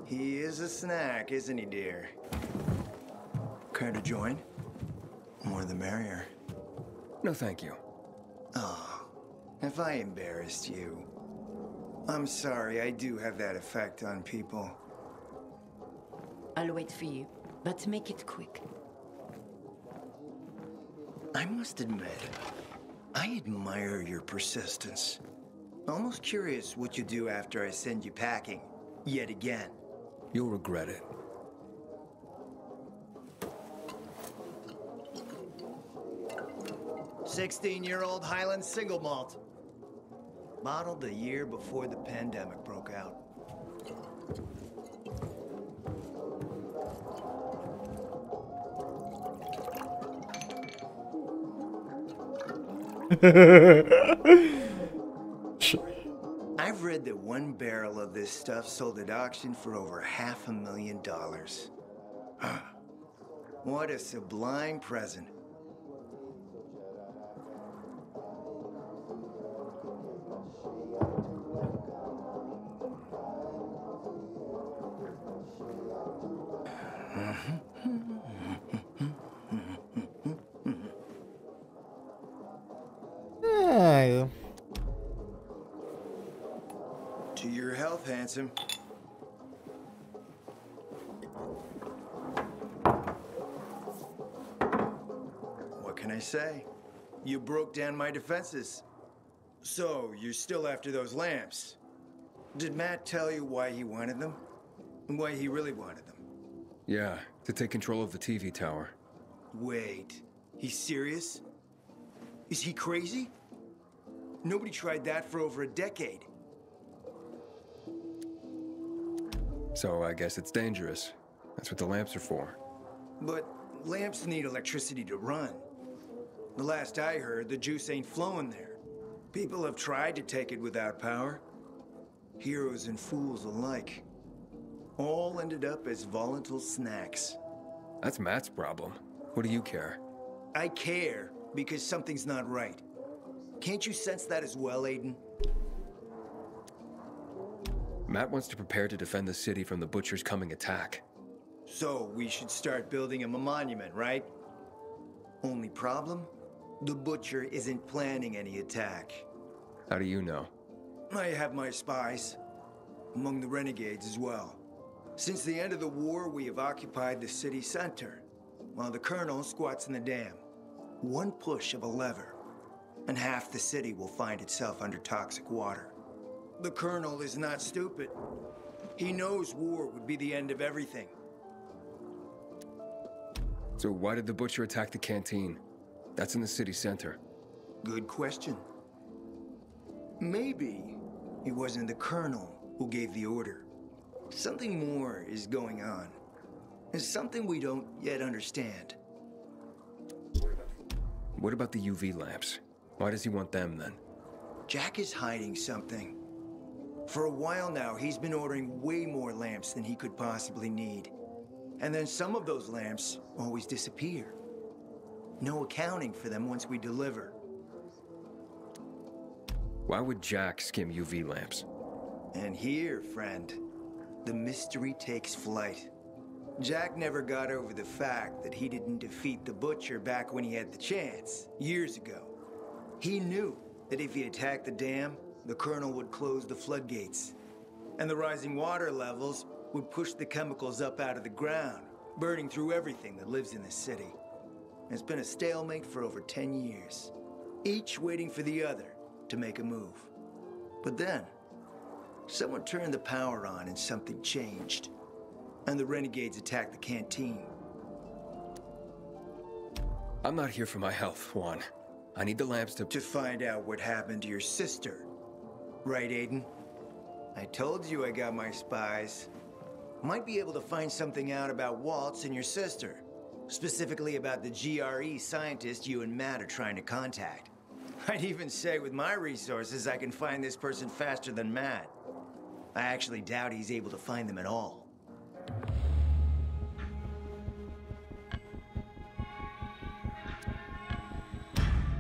He is a snack, isn't he, dear? Care to join? More the merrier. No, thank you. Oh, if I embarrassed you. I'm sorry, I do have that effect on people. I'll wait for you, but make it quick. I must admit, I admire your persistence. Almost curious what you do after I send you packing, yet again. You'll regret it. "16-year-old Highland single malt. Bottled the year before the pandemic broke out." I've read that one barrel of this stuff sold at auction for over $500,000. What a sublime present. To your health, handsome. What can I say? You broke down my defenses. So, you're still after those lamps. Did Matt tell you why he wanted them? And why he really wanted them? Yeah, to take control of the TV tower. Wait, he's serious? Is he crazy? Nobody tried that for over a decade. So I guess it's dangerous. That's what the lamps are for. But lamps need electricity to run. The last I heard, the juice ain't flowing there. People have tried to take it without power. Heroes and fools alike. All ended up as volatile snacks. That's Matt's problem. What do you care? I care because something's not right. Can't you sense that as well, Aiden? Matt wants to prepare to defend the city from the Butcher's coming attack. So we should start building him a monument, right? Only problem? The Butcher isn't planning any attack. How do you know? I have my spies. Among the renegades as well. Since the end of the war, we have occupied the city center, while the Colonel squats in the dam. One push of a lever, and half the city will find itself under toxic water. The Colonel is not stupid. He knows war would be the end of everything. So why did the Butcher attack the canteen? That's in the city center. Good question. Maybe it wasn't the Colonel who gave the order. Something more is going on. It's something we don't yet understand. What about the UV lamps? Why does he want them then? Jack is hiding something. For a while now, he's been ordering way more lamps than he could possibly need. And then some of those lamps always disappear. No accounting for them once we deliver. Why would Jack skim UV lamps? And here, friend, the mystery takes flight. Jack never got over the fact that he didn't defeat the Butcher back when he had the chance, years ago. He knew that if he attacked the dam, the Colonel would close the floodgates. And the rising water levels would push the chemicals up out of the ground, burning through everything that lives in the city. It's been a stalemate for over 10 years, each waiting for the other to make a move. But then, someone turned the power on and something changed. And the renegades attacked the canteen. I'm not here for my health, Juan. I need the lamps to find out what happened to your sister. Right, Aiden? I told you I got my spies. Might be able to find something out about Waltz and your sister. Specifically about the GRE scientist you and Matt are trying to contact. I'd even say with my resources I can find this person faster than Matt. I actually doubt he's able to find them at all.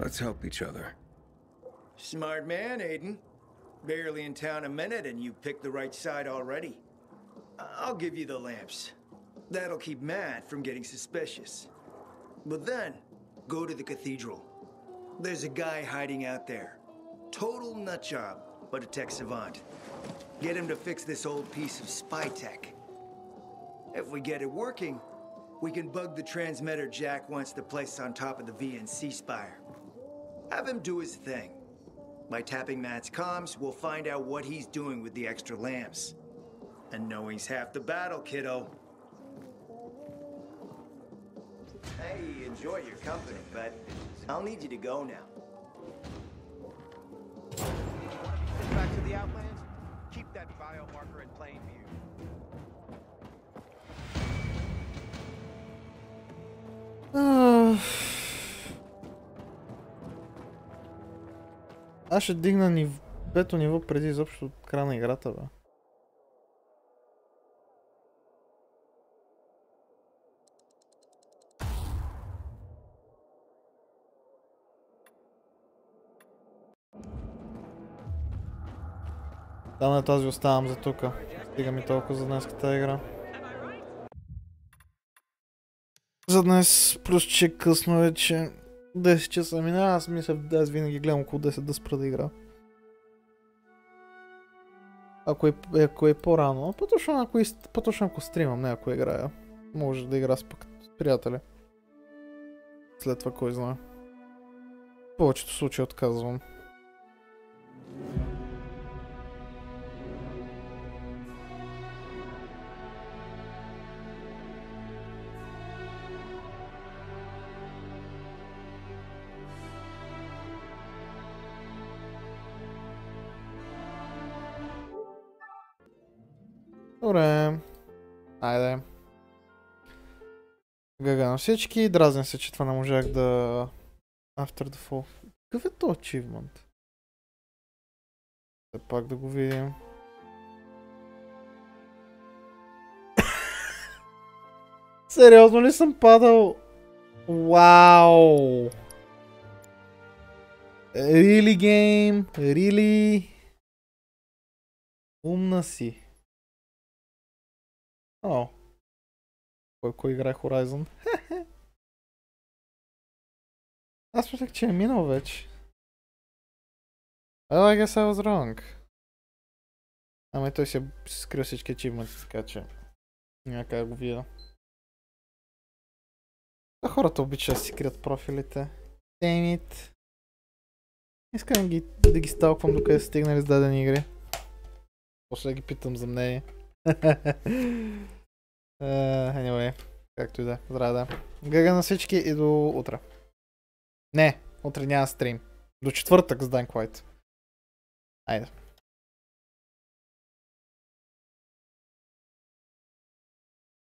Let's help each other. Smart man, Aiden. Barely in town a minute and you picked the right side already. I'll give you the lamps. That'll keep Matt from getting suspicious. But then, go to the cathedral. There's a guy hiding out there. Total nutjob, but a tech savant. Get him to fix this old piece of spy tech. If we get it working, we can bug the transmitter Jack wants to place on top of the VNC spire. Have him do his thing. By tapping Matt's comms, we'll find out what he's doing with the extra lamps. And knowing's half the battle, kiddo. I enjoy your company, but I'll need you to go now. Back to the Outlands? Keep that biomarker in plain view. Аз ще дигна пето ниво преди изобщо края на играта, бе. Да, на тази оставам за тука. Стига ми толкова за днеската игра. За днес, плюс че късно вече 10 часа минава, аз мисля, аз винаги гледам около 10 да спра да игра. Ако е по-рано, по-точно ако стримам, не ако играя. Може да игра с приятели. След това кой знае. В повечето случаи отказвам. Добре. Айде. Гага на всички. Дразня се, че това не можах да... After the fall. Какъв е то achievement? Все пак да го видим. Сериозно ли съм падал? Вау! Really game? Really? Умна си. О. Кой играе Horizon? Аз мислех, че е минал вече. I guess I was wrong. Ама той си е скрил всички achievements, така че няма как да го видя. А хората обичат да си крият профилите. Damn it. Искам да ги сталквам докъде са стигнали с дадени игри. После да ги питам за мнение. Anyway, както и да. Здраве да. Гага на всички и до утре. Не, утре няма стрим. До четвъртък с Dying Light. Айде.